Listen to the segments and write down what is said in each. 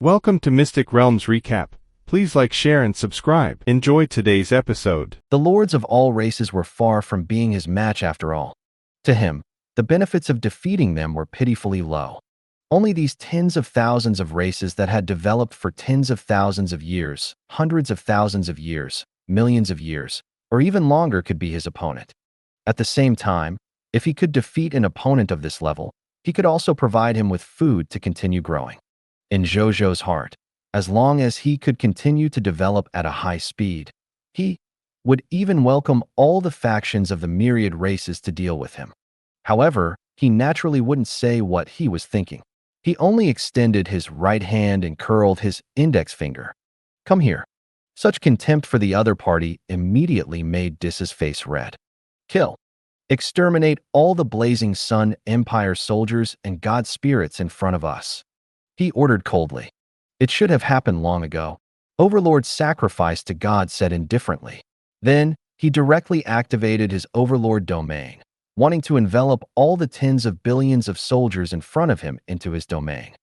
Welcome to Mystic Realms Recap. Please like, share, and subscribe. Enjoy today's episode. The lords of all races were far from being his match after all. To him, the benefits of defeating them were pitifully low. Only these tens of thousands of races that had developed for tens of thousands of years, hundreds of thousands of years, millions of years, or even longer could be his opponent. At the same time, if he could defeat an opponent of this level, he could also provide him with food to continue growing. In Zhou Zhou's heart, as long as he could continue to develop at a high speed, he would even welcome all the factions of the myriad races to deal with him. However, he naturally wouldn't say what he was thinking. He only extended his right hand and curled his index finger. "Come here." Such contempt for the other party immediately made Dis's face red. "Kill. Exterminate all the Blazing Sun Empire soldiers and god spirits in front of us," he ordered coldly. "It should have happened long ago," Overlord's sacrifice to God said indifferently. Then, he directly activated his Overlord domain, wanting to envelop all the tens of billions of soldiers in front of him into his domain.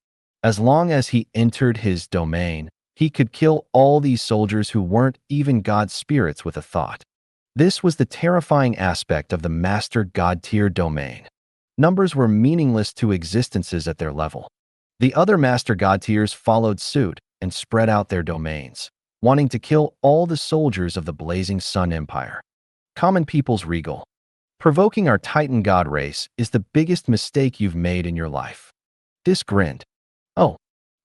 As long as he entered his domain, he could kill all these soldiers who weren't even god spirits with a thought. This was the terrifying aspect of the Master God tier domain. Numbers were meaningless to existences at their level. The other Master God tiers followed suit and spread out their domains, wanting to kill all the soldiers of the Blazing Sun Empire. Common people's regal. "Provoking our Titan God race is the biggest mistake you've made in your life." Dis grinned. "Oh,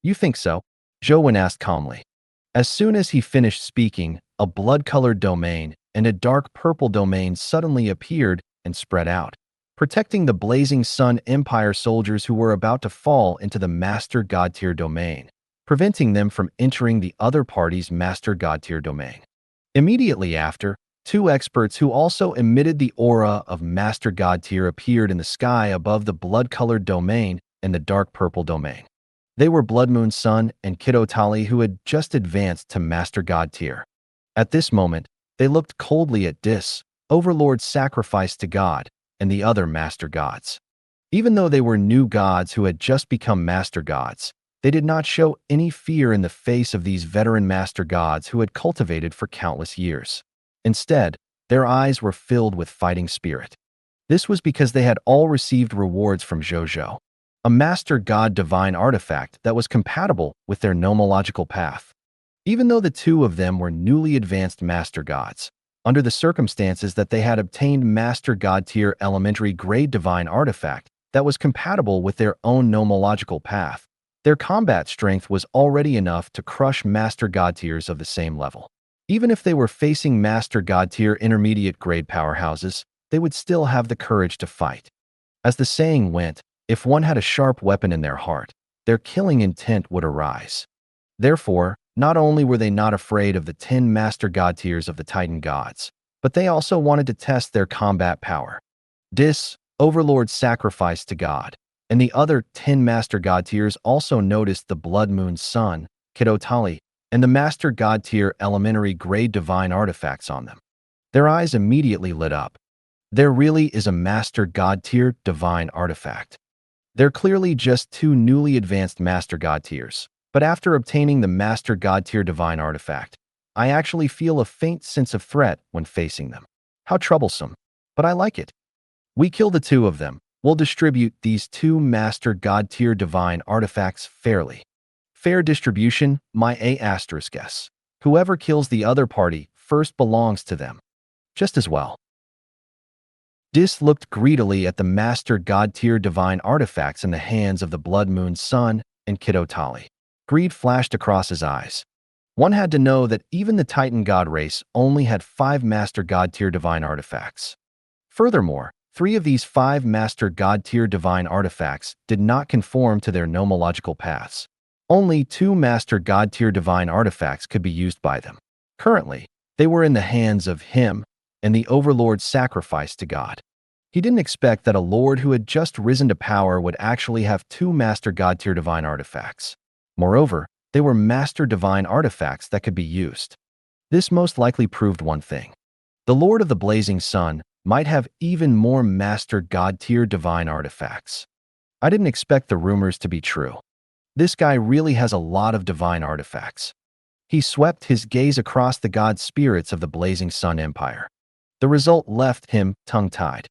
you think so?" Zhou asked calmly. As soon as he finished speaking, a blood-colored domain and a dark purple domain suddenly appeared and spread out, protecting the Blazing Sun Empire soldiers who were about to fall into the Master God tier domain, preventing them from entering the other party's Master God tier domain. Immediately after, two experts who also emitted the aura of Master God tier appeared in the sky above the blood-colored domain and the dark purple domain. They were Blood Moon Sun and Kiddo Tali, who had just advanced to Master God tier. At this moment, they looked coldly at Dis, Overlord's sacrifice to God, and the other Master Gods. Even though they were new gods who had just become Master Gods, they did not show any fear in the face of these veteran Master Gods who had cultivated for countless years. Instead, their eyes were filled with fighting spirit. This was because they had all received rewards from Zhou Zhou, a Master God divine artifact that was compatible with their nomological path. Even though the two of them were newly advanced Master Gods, under the circumstances that they had obtained Master God tier elementary grade divine artifact that was compatible with their own nomological path, their combat strength was already enough to crush Master God tiers of the same level. Even if they were facing Master God tier intermediate grade powerhouses, they would still have the courage to fight. As the saying went, if one had a sharp weapon in their heart, their killing intent would arise. Therefore, not only were they not afraid of the 10 Master God tiers of the Titan Gods, but they also wanted to test their combat power. Dis, Overlord's sacrifice to God, and the other 10 Master God tiers also noticed the Blood Moon Sun, Kiddo Tali, and the Master God tier elementary grade divine artifacts on them. Their eyes immediately lit up. There really is a Master God tier divine artifact. They're clearly just two newly advanced Master God tiers. But after obtaining the Master God tier divine artifact, I actually feel a faint sense of threat when facing them. How troublesome. But I like it. We kill the two of them. We'll distribute these two Master God tier divine artifacts fairly. Fair distribution, my A**s. Whoever kills the other party first belongs to them. Just as well. Dis looked greedily at the Master God tier divine artifacts in the hands of the Blood Moon Sun and Kiddo Tali. Greed flashed across his eyes. One had to know that even the Titan God race only had 5 Master God tier divine artifacts. Furthermore, 3 of these 5 Master God tier divine artifacts did not conform to their nomological paths. Only 2 Master God tier divine artifacts could be used by them. Currently, they were in the hands of him and the Overlord's sacrifice to God. He didn't expect that a lord who had just risen to power would actually have 2 Master God tier divine artifacts. Moreover, they were Master divine artifacts that could be used. This most likely proved one thing. The Lord of the Blazing Sun might have even more Master God tier divine artifacts. I didn't expect the rumors to be true. This guy really has a lot of divine artifacts. He swept his gaze across the god spirits of the Blazing Sun Empire. The result left him tongue-tied.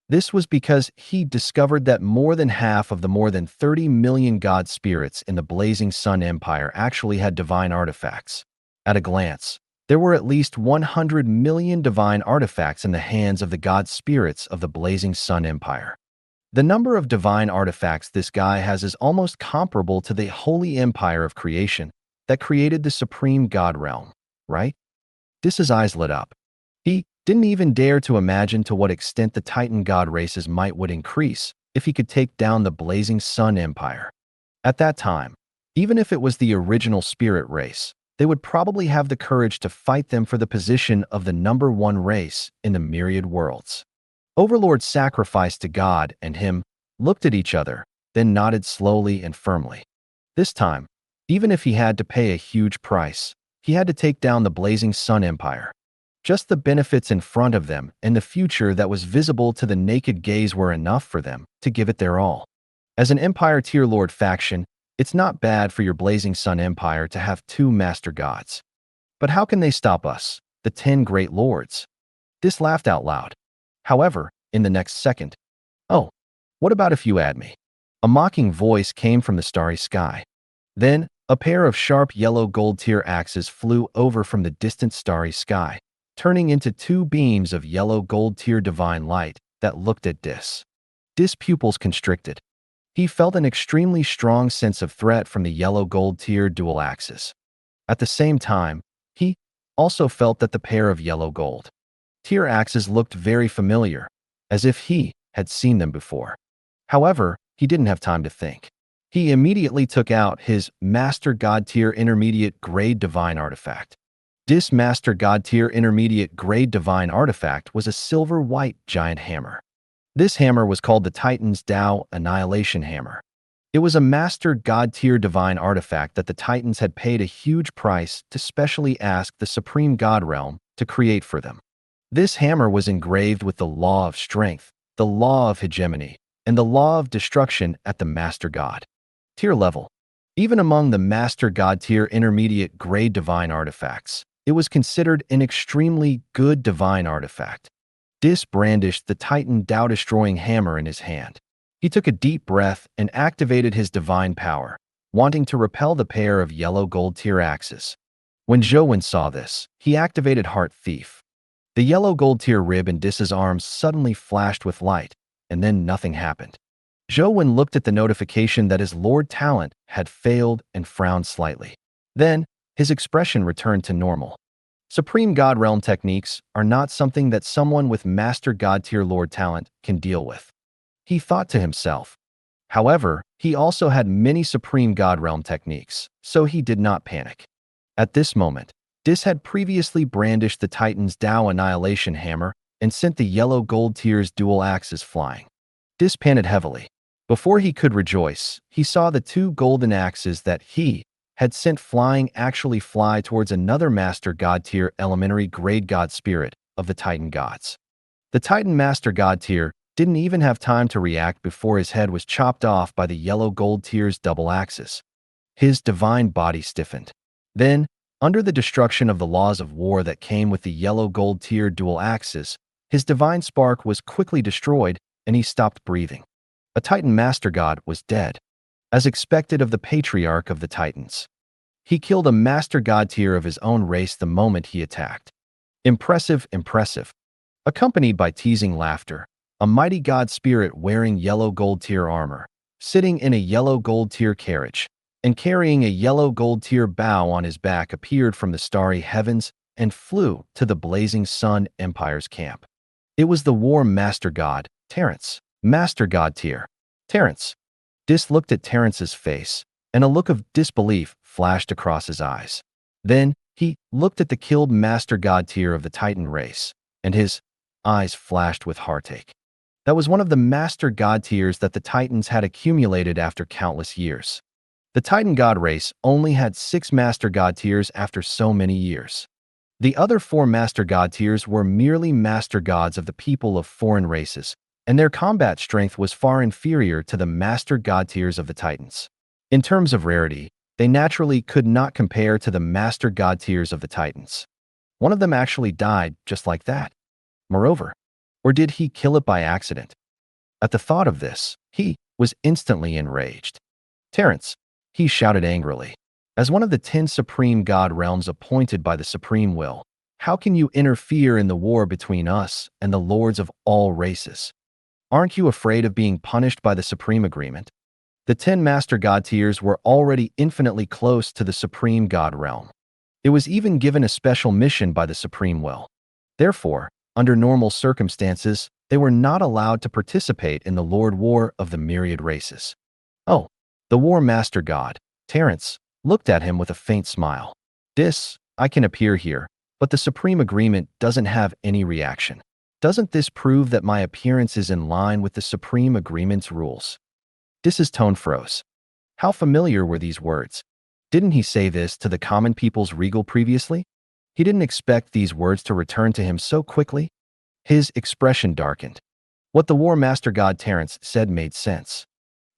This was because he discovered that more than half of the more than 30 million god spirits in the Blazing Sun Empire actually had divine artifacts. At a glance, there were at least 100 million divine artifacts in the hands of the god spirits of the Blazing Sun Empire. The number of divine artifacts this guy has is almost comparable to the holy empire of creation that created the supreme god realm, right? Dis's eyes lit up. He didn't even dare to imagine to what extent the Titan god races might would increase if he could take down the Blazing Sun Empire. At that time, even if it was the original spirit race, they would probably have the courage to fight them for the position of the number one race in the myriad worlds. Overlord sacrificed to God and him, looked at each other, then nodded slowly and firmly. This time, even if he had to pay a huge price, he had to take down the Blazing Sun Empire. Just the benefits in front of them and the future that was visible to the naked gaze were enough for them to give it their all. As an Empire Tier Lord faction, it's not bad for your Blazing Sun Empire to have 2 master gods. But how can they stop us, the 10 great lords? Dis laughed out loud. However, in the next second, "Oh, what about if you add me?" A mocking voice came from the starry sky. Then, a pair of sharp yellow gold tier axes flew over from the distant starry sky, turning into 2 beams of yellow gold tier divine light that looked at Dis. Dis' pupils constricted. He felt an extremely strong sense of threat from the yellow gold tier dual axes. At the same time, he also felt that the pair of yellow gold tier axes looked very familiar, as if he had seen them before. However, he didn't have time to think. He immediately took out his Master God Tier Intermediate Grade Divine Artifact. Dis Master God Tier Intermediate Grade Divine Artifact was a silver-white giant hammer. This hammer was called the Titan's Tao Annihilation Hammer. It was a Master God Tier Divine Artifact that the Titans had paid a huge price to specially ask the Supreme God Realm to create for them. This hammer was engraved with the law of strength, the law of hegemony, and the law of destruction at the Master God Tier level. Even among the Master God Tier Intermediate Grade Divine Artifacts, it was considered an extremely good divine artifact. Dis brandished the Titan Tao-destroying hammer in his hand. He took a deep breath and activated his divine power, wanting to repel the pair of yellow gold tier axes. When Zhou Zhou saw this, he activated Heart Thief. The yellow gold tier rib in Dis's arms suddenly flashed with light, and then nothing happened. Zhou Zhou looked at the notification that his Lord Talent had failed and frowned slightly. Then, his expression returned to normal. Supreme God Realm techniques are not something that someone with Master God Tier Lord Talent can deal with, he thought to himself. However, he also had many Supreme God Realm techniques, so he did not panic. At this moment, Dis had previously brandished the Titan's Tao Annihilation Hammer and sent the yellow gold tier's dual axes flying. Dis panted heavily. Before he could rejoice, he saw the 2 golden axes that he had sent flying actually fly towards another Master God Tier Elementary Grade God Spirit of the Titan Gods. The Titan Master God Tier didn't even have time to react before his head was chopped off by the yellow gold tier's double axes. His divine body stiffened. Then, under the destruction of the laws of war that came with the yellow gold tier dual axes, his divine spark was quickly destroyed and he stopped breathing. A Titan Master God was dead, as expected of the Patriarch of the Titans. He killed a Master God Tier of his own race the moment he attacked. Impressive, impressive. Accompanied by teasing laughter, a mighty God Spirit wearing yellow gold tier armor, sitting in a yellow gold tier carriage, and carrying a yellow gold tier bow on his back appeared from the starry heavens and flew to the Blazing Sun Empire's camp. It was the War Master God, Terrence. Master God Tier. Terrence. Dis looked at Terrence's face, and a look of disbelief flashed across his eyes. Then, he looked at the killed Master God Tier of the Titan race, and his eyes flashed with heartache. That was one of the Master God Tiers that the Titans had accumulated after countless years. The Titan God race only had 6 Master God Tiers after so many years. The other 4 Master God Tiers were merely Master Gods of the people of foreign races, and their combat strength was far inferior to the Master God Tiers of the Titans. In terms of rarity, they naturally could not compare to the master god tiers of the Titans. One of them actually died just like that. Moreover, or did he kill it by accident? At the thought of this, he was instantly enraged. Terrence, he shouted angrily. As one of the 10 supreme god realms appointed by the supreme will, how can you interfere in the war between us and the lords of all races? Aren't you afraid of being punished by the supreme agreement? The 10 master god tiers were already infinitely close to the supreme god realm. It was even given a special mission by the supreme will. Therefore, under normal circumstances, they were not allowed to participate in the Lord War of the myriad races. Oh, the War Master God, Terrence, looked at him with a faint smile. I can appear here, but the Supreme Agreement doesn't have any reaction. Doesn't this prove that my appearance is in line with the Supreme Agreement's rules? His tone froze. How familiar were these words? Didn't he say this to the common people's regal previously? He didn't expect these words to return to him so quickly. His expression darkened. What the War Master God Terrence said made sense.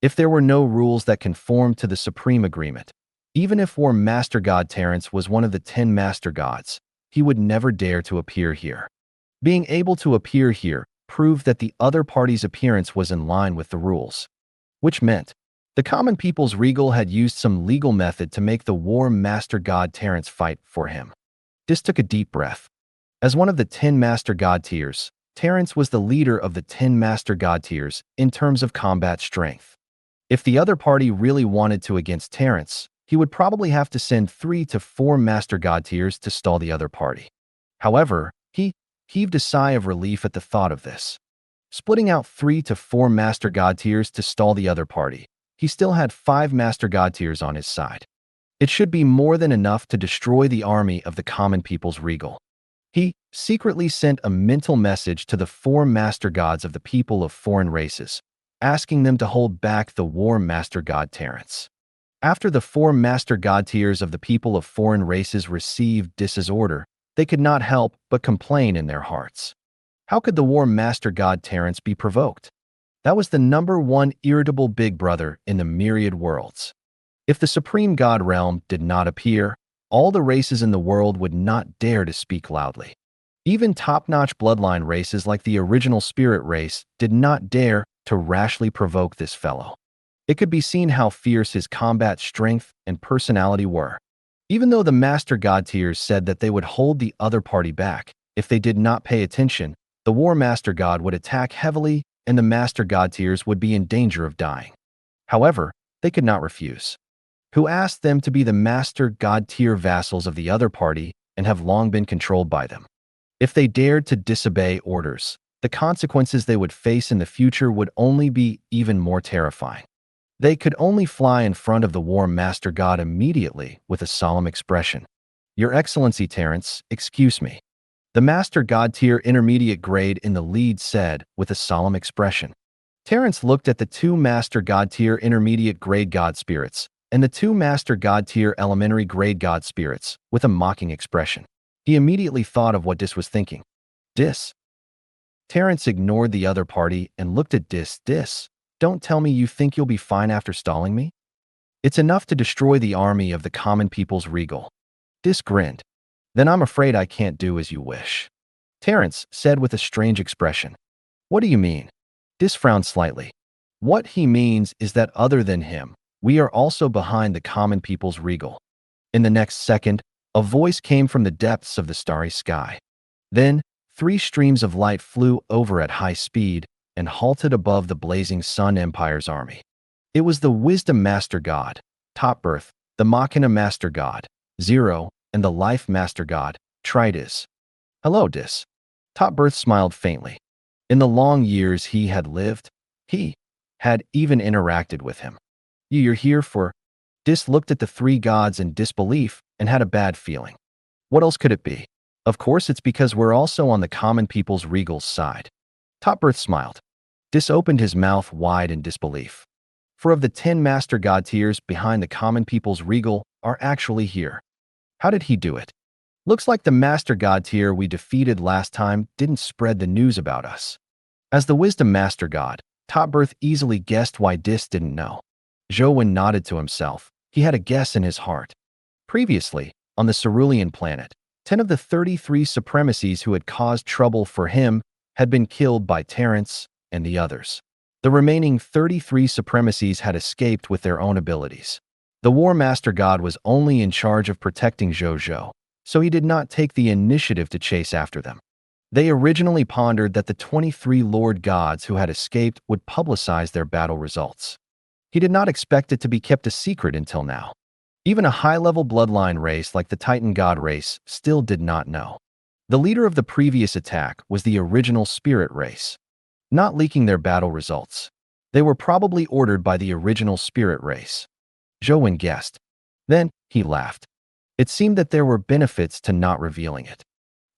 If there were no rules that conformed to the Supreme Agreement, even if War Master God Terrence was one of the 10 Master Gods, he would never dare to appear here. Being able to appear here proved that the other party's appearance was in line with the rules, which meant the common people's regal had used some legal method to make the War Master God Terrence fight for him. Dis took a deep breath. As one of the 10 Master God tiers, Terrence was the leader of the 10 Master God tiers in terms of combat strength. If the other party really wanted to against Terrence, he would probably have to send 3 to 4 Master God tiers to stall the other party. However, he heaved a sigh of relief at the thought of this. Splitting out 3 to 4 Master God tiers to stall the other party, he still had 5 Master God tiers on his side. It should be more than enough to destroy the army of the common people's regal. He secretly sent a mental message to the 4 master gods of the people of foreign races, asking them to hold back the War Master God Terrence. After the 4 master god tiers of the people of foreign races received Dis's order, they could not help but complain in their hearts. How could the War Master God Terrence be provoked? That was the #1 irritable big brother in the myriad worlds. If the Supreme God Realm did not appear, all the races in the world would not dare to speak loudly. Even top-notch bloodline races like the original spirit race did not dare to rashly provoke this fellow. It could be seen how fierce his combat strength and personality were. Even though the Master God tiers said that they would hold the other party back, if they did not pay attention, the War Master God would attack heavily and the Master God tiers would be in danger of dying. However, they could not refuse. Who asked them to be the Master God tier vassals of the other party and have long been controlled by them? If they dared to disobey orders, the consequences they would face in the future would only be even more terrifying. They could only fly in front of the War Master God immediately with a solemn expression. Your Excellency Terrence, excuse me. The Master God tier intermediate grade in the lead said with a solemn expression. Terrence looked at the 2 Master God tier intermediate grade God spirits and the 2 Master God tier elementary grade God spirits with a mocking expression. He immediately thought of what Dis was thinking. Dis. Terrence ignored the other party and looked at Dis. Don't tell me you think you'll be fine after stalling me? It's enough to destroy the army of the common people's regal. Dis grinned. Then I'm afraid I can't do as you wish. Terrence said with a strange expression. What do you mean? Dis frowned slightly. What he means is that other than him, we are also behind the common people's regal. In the next second, a voice came from the depths of the starry sky. Then, 3 streams of light flew over at high speed and halted above the blazing Sun Empire's army. It was the Wisdom Master God, Top Birth, the Machina Master God, Zero, and the Life Master God, Tridis. Hello, Dis. Top Birth smiled faintly. In the long years he had lived, he had even interacted with him. You're here for... Dis looked at the 3 gods in disbelief and had a bad feeling. What else could it be? Of course it's because we're also on the common people's regal's side. Top Birth smiled. Dis opened his mouth wide in disbelief. For of the 10 Master God tiers behind the common people's regal are actually here. How did he do it? Looks like the Master God tier we defeated last time didn't spread the news about us. As the Wisdom Master God, Top Birth easily guessed why Dis didn't know. Zhou nodded to himself. He had a guess in his heart. Previously, on the Cerulean planet, 10 of the 33 supremacies who had caused trouble for him had been killed by Terrence and the others. The remaining 33 supremacies had escaped with their own abilities. The War Master God was only in charge of protecting Zhou Zhou, so he did not take the initiative to chase after them. They originally pondered that the 23 Lord Gods who had escaped would publicize their battle results. He did not expect it to be kept a secret until now. Even a high-level bloodline race like the Titan God race still did not know. The leader of the previous attack was the original Spirit race, not leaking their battle results. They were probably ordered by the original Spirit race. Zhou guessed. Then he laughed. It seemed that there were benefits to not revealing it.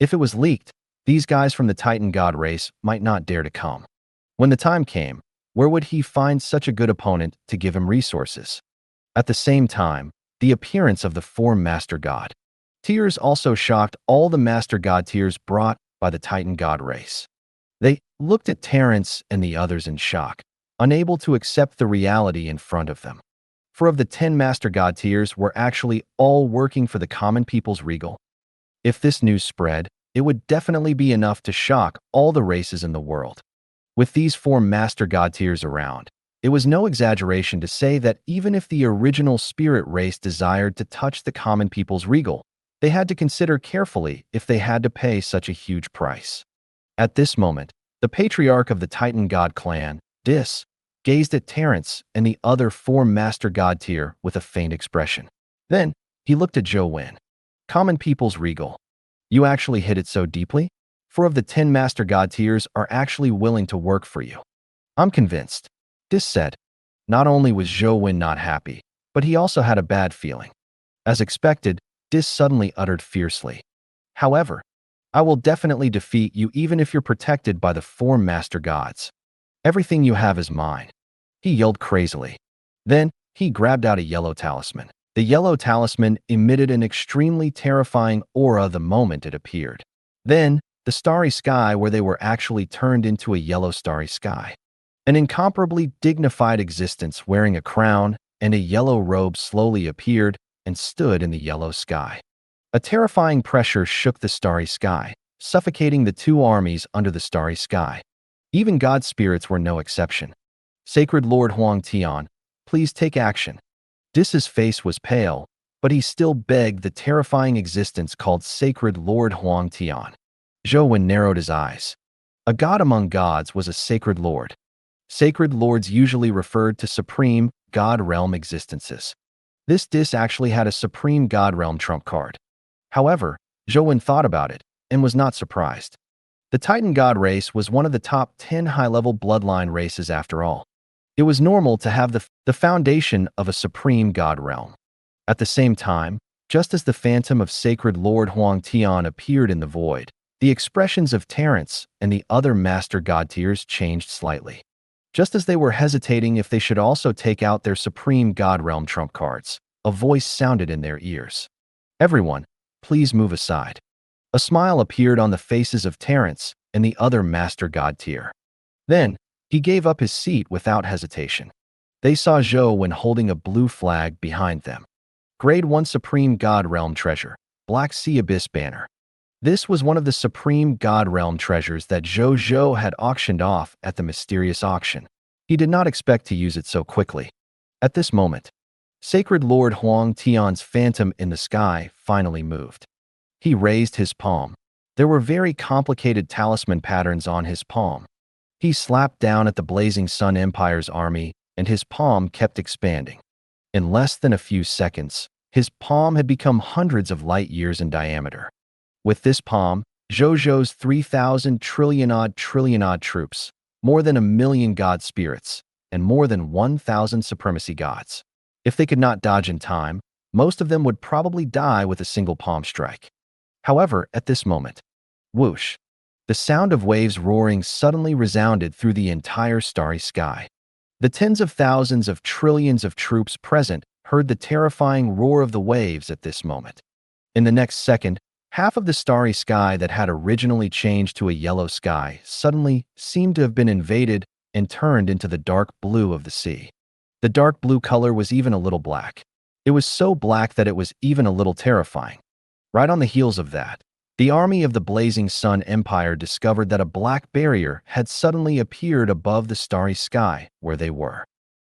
If it was leaked, these guys from the Titan God race might not dare to come. When the time came, where would he find such a good opponent to give him resources? At the same time, the appearance of the form Master God tears also shocked all the Master God tears brought by the Titan God race. They looked at Terrence and the others in shock, unable to accept the reality in front of them. For of the 10 Master God tiers were actually all working for the common people's regal. If this news spread, it would definitely be enough to shock all the races in the world. With these 4 Master God tiers around, it was no exaggeration to say that even if the original Spirit race desired to touch the common people's regal, they had to consider carefully if they had to pay such a huge price. At this moment, the patriarch of the Titan God clan, Dis, gazed at Terrence and the other 4 Master God tier with a faint expression. Then, he looked at Zhou. Common people's regal. You actually hit it so deeply? 4 of the 10 Master God tiers are actually willing to work for you. I'm convinced. Dis said. Not only was Zhou not happy, but he also had a bad feeling. As expected, Dis suddenly uttered fiercely. However, I will definitely defeat you even if you're protected by the 4 Master Gods. Everything you have is mine. He yelled crazily. Then, he grabbed out a yellow talisman. The yellow talisman emitted an extremely terrifying aura the moment it appeared. Then, the starry sky where they were actually turned into a yellow starry sky. An incomparably dignified existence wearing a crown and a yellow robe slowly appeared and stood in the yellow sky. A terrifying pressure shook the starry sky, suffocating the 2 armies under the starry sky. Even God spirits were no exception. Sacred Lord Huang Tian, please take action. Dis's face was pale, but he still begged the terrifying existence called Sacred Lord Huang Tian. Zhou narrowed his eyes. A god among gods was a sacred lord. Sacred lords usually referred to supreme god realm existences. This Dis actually had a supreme god realm trump card. However, Zhou thought about it and was not surprised. The Titan God race was one of the top 10 high-level bloodline races after all. It was normal to have the foundation of a supreme god realm. At the same time, just as the phantom of Sacred Lord Huang Tian appeared in the void, the expressions of Terrence and the other Master God tiers changed slightly. Just as they were hesitating if they should also take out their supreme god realm trump cards, a voice sounded in their ears. Everyone, please move aside. A smile appeared on the faces of Terrence and the other Master God tier. Then, he gave up his seat without hesitation. They saw Zhou when holding a blue flag behind them. Grade 1 Supreme God Realm Treasure, Black Sea Abyss Banner. This was one of the Supreme God Realm treasures that Zhou Zhou had auctioned off at the mysterious auction. He did not expect to use it so quickly. At this moment, Sacred Lord Huang Tian's phantom in the sky finally moved. He raised his palm. There were very complicated talisman patterns on his palm. He slapped down at the Blazing Sun Empire's army, and his palm kept expanding. In less than a few seconds, his palm had become hundreds of light years in diameter. With this palm, Zhou Zhou's 3,000 trillion-odd troops, more than 1,000,000 god spirits, and more than 1,000 supremacy gods. If they could not dodge in time, most of them would probably die with a single palm strike. However, at this moment, whoosh, the sound of waves roaring suddenly resounded through the entire starry sky. The tens of thousands of trillions of troops present heard the terrifying roar of the waves at this moment. In the next second, half of the starry sky that had originally changed to a yellow sky suddenly seemed to have been invaded and turned into the dark blue of the sea. The dark blue color was even a little black. It was so black that it was even a little terrifying. Right on the heels of that, the army of the Blazing Sun Empire discovered that a black barrier had suddenly appeared above the starry sky where they were.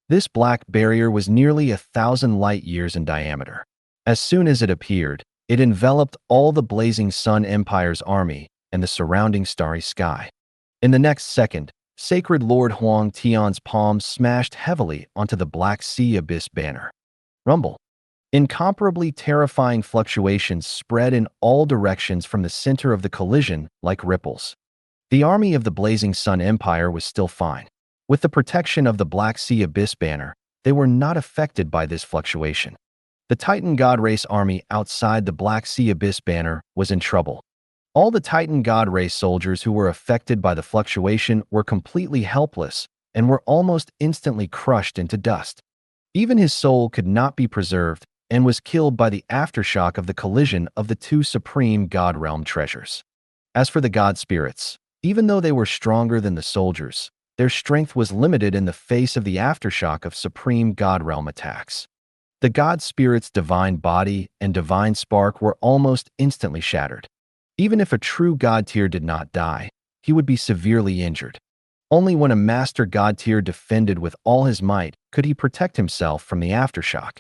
This black barrier was nearly 1,000 light years in diameter. As soon as it appeared, it enveloped all the Blazing Sun Empire's army and the surrounding starry sky. In the next second, Sacred Lord Huang Tian's palm smashed heavily onto the Black Sea Abyss banner. Rumble. Incomparably terrifying fluctuations spread in all directions from the center of the collision like ripples. The army of the Blazing Sun Empire was still fine. With the protection of the Black Sea Abyss banner, they were not affected by this fluctuation. The Titan God Race army outside the Black Sea Abyss banner was in trouble. All the Titan God Race soldiers who were affected by the fluctuation were completely helpless and were almost instantly crushed into dust. Even his soul could not be preserved and was killed by the aftershock of the collision of the two supreme God Realm treasures. As for the God Spirits, even though they were stronger than the soldiers, their strength was limited in the face of the aftershock of supreme God Realm attacks. The God Spirit's divine body and divine spark were almost instantly shattered. Even if a true God tier did not die, he would be severely injured. Only when a master God tier defended with all his might could he protect himself from the aftershock.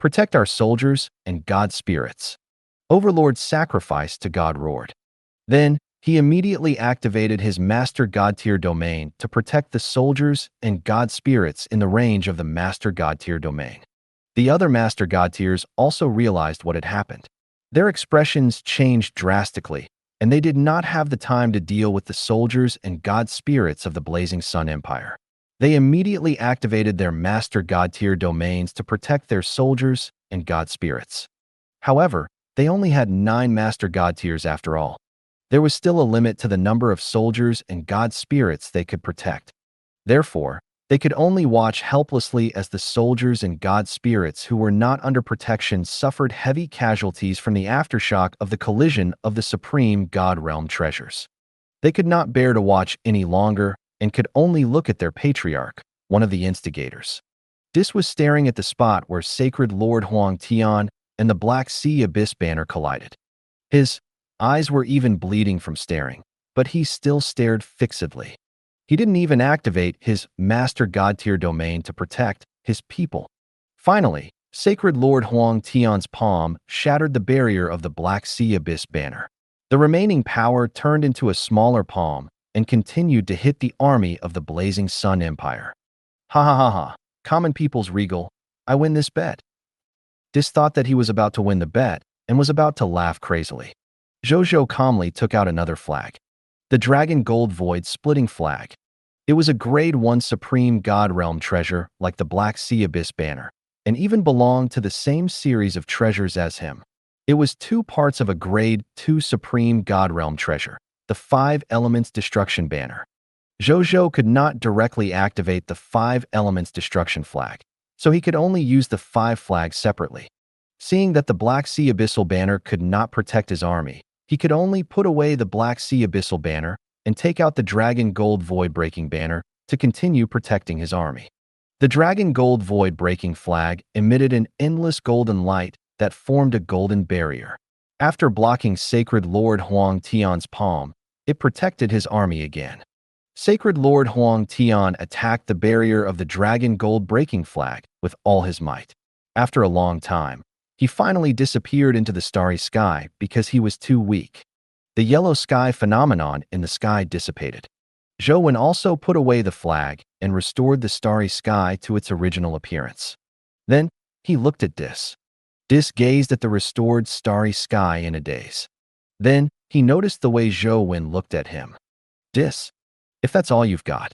Protect our soldiers and God Spirits. Overlord sacrificed to God roared. Then, he immediately activated his Master God Tier domain to protect the soldiers and God Spirits in the range of the Master God Tier domain. The other Master God Tiers also realized what had happened. Their expressions changed drastically, and they did not have the time to deal with the soldiers and God Spirits of the Blazing Sun Empire. They immediately activated their Master God Tier domains to protect their soldiers and God Spirits. However, they only had 9 Master God Tiers after all. There was still a limit to the number of soldiers and God Spirits they could protect. Therefore, they could only watch helplessly as the soldiers and God Spirits who were not under protection suffered heavy casualties from the aftershock of the collision of the supreme God Realm treasures. They could not bear to watch any longer and could only look at their patriarch, one of the instigators. Dis was staring at the spot where Sacred Lord Huang Tian and the Black Sea Abyss banner collided. His eyes were even bleeding from staring, but he still stared fixedly. He didn't even activate his Master God Tier domain to protect his people. Finally, Sacred Lord Huang Tian's palm shattered the barrier of the Black Sea Abyss banner. The remaining power turned into a smaller palm and continued to hit the army of the Blazing Sun Empire. Ha ha ha ha, common people's regal, I win this bet. Dis thought that he was about to win the bet and was about to laugh crazily. Zhou Zhou calmly took out another flag. The Dragon Gold Void Splitting Flag. It was a Grade 1 Supreme God Realm treasure like the Black Sea Abyss banner, and even belonged to the same series of treasures as him. It was 2 parts of a Grade 2 Supreme God Realm treasure, the 5 Elements Destruction banner. Zhou Zhou could not directly activate the 5 Elements Destruction flag, so he could only use the 5 flags separately. Seeing that the Black Sea Abyssal banner could not protect his army, he could only put away the Black Sea Abyssal banner and take out the Dragon Gold Void Breaking banner to continue protecting his army. The Dragon Gold Void Breaking flag emitted an endless golden light that formed a golden barrier. After blocking Sacred Lord Huang Tian's palm, it protected his army again. Sacred Lord Huang Tian attacked the barrier of the Dragon Gold Breaking flag with all his might. After a long time, he finally disappeared into the starry sky because he was too weak. The yellow sky phenomenon in the sky dissipated. Zhou Wen also put away the flag and restored the starry sky to its original appearance. Then, he looked at Dis. Dis gazed at the restored starry sky in a daze. Then, he noticed the way Zhou Wen looked at him. Dis, if that's all you've got,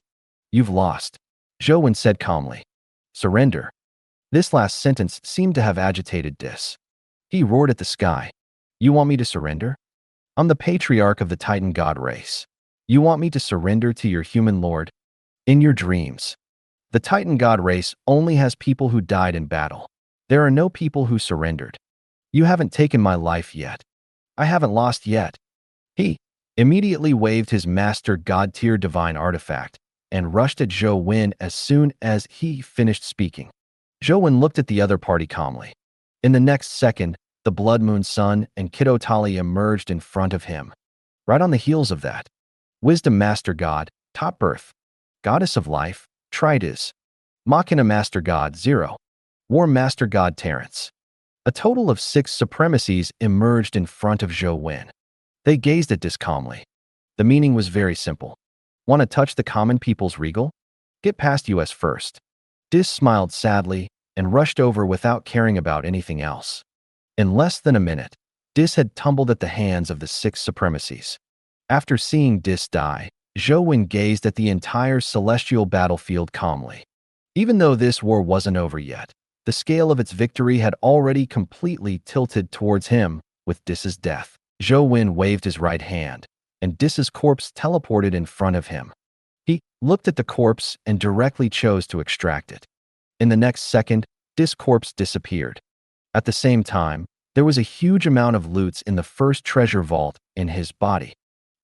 you've lost, Zhou Wen said calmly. Surrender. This last sentence seemed to have agitated Dis. He roared at the sky. You want me to surrender? I'm the patriarch of the Titan God race. You want me to surrender to your human lord? In your dreams. The Titan God race only has people who died in battle. There are no people who surrendered. You haven't taken my life yet. I haven't lost yet. He immediately waved his Master God Tier divine artifact, and rushed at Zhou Wen as soon as he finished speaking. Zhou Wen looked at the other party calmly. In the next second, the Blood Moon Sun and Kiddo Tali emerged in front of him. Right on the heels of that, Wisdom Master God, Top Birth, Goddess of Life, Trides, Machina Master God, Zero, War Master God, Terrence. A total of 6 supremacies emerged in front of Zhou Wen. They gazed at Dis calmly. The meaning was very simple. Want to touch the common people's regal? Get past us first. Dis smiled sadly and rushed over without caring about anything else. In less than a minute, Dis had tumbled at the hands of the 6 supremacies. After seeing Dis die, Zhou Wen gazed at the entire celestial battlefield calmly. Even though this war wasn't over yet, the scale of its victory had already completely tilted towards him with Dis's death. Zhou Wen waved his right hand, and Dis's corpse teleported in front of him. He looked at the corpse and directly chose to extract it. In the next second, Dis' corpse disappeared. At the same time, there was a huge amount of loots in the first treasure vault in his body.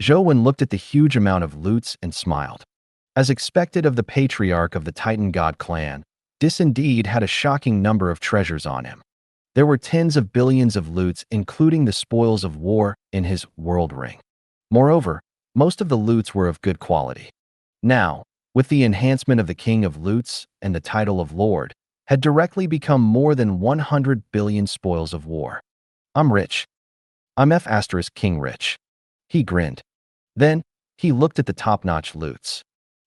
Zhou Wen looked at the huge amount of loots and smiled. As expected of the patriarch of the Titan God clan, Dis indeed had a shocking number of treasures on him. There were tens of billions of loots, including the spoils of war, in his world ring. Moreover, most of the loots were of good quality. Now, with the enhancement of the King of Loots and the title of Lord, had directly become more than 100 billion spoils of war. I'm rich. I'm King Rich. He grinned. Then, he looked at the top-notch loots.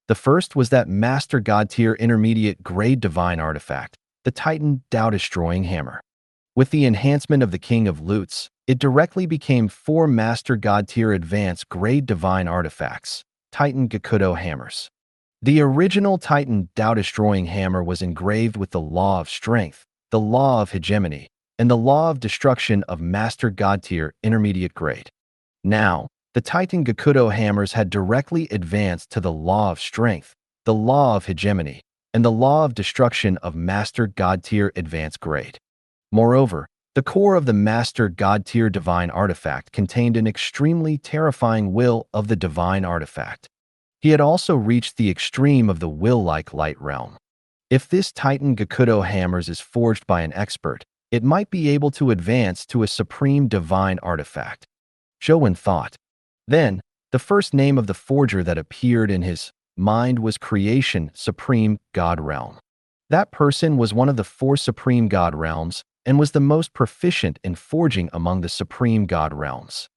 The first was that Master God tier intermediate grade divine artifact, the Titan Tao-destroying hammer. With the enhancement of the King of Loots, it directly became 4 Master God tier advanced grade divine artifacts, Titan Gakudo hammers. The original Titan Tao-destroying hammer was engraved with the Law of Strength, the Law of Hegemony, and the Law of Destruction of Master God tier intermediate grade. Now, the Titan Gakudo hammers had directly advanced to the Law of Strength, the Law of Hegemony, and the Law of Destruction of Master God tier advanced grade. Moreover, the core of the Master God tier divine artifact contained an extremely terrifying will of the divine artifact. He had also reached the extreme of the will-like light realm. If this Titan Gakudo hammers is forged by an expert, it might be able to advance to a supreme divine artifact. Zhou Wen thought. Then, the first name of the forger that appeared in his mind was Creation Supreme God Realm. That person was one of the 4 Supreme God Realms and was the most proficient in forging among the Supreme God Realms.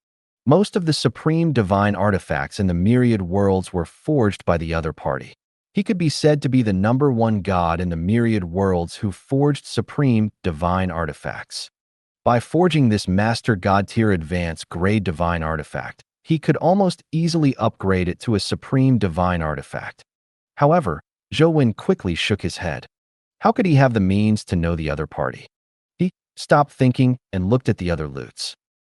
Most of the supreme divine artifacts in the myriad worlds were forged by the other party. He could be said to be the #1 god in the myriad worlds who forged supreme divine artifacts. By forging this Master God tier advanced grade divine artifact, he could almost easily upgrade it to a supreme divine artifact. However, Zhou Wen quickly shook his head. How could he have the means to know the other party? He stopped thinking and looked at the other loots.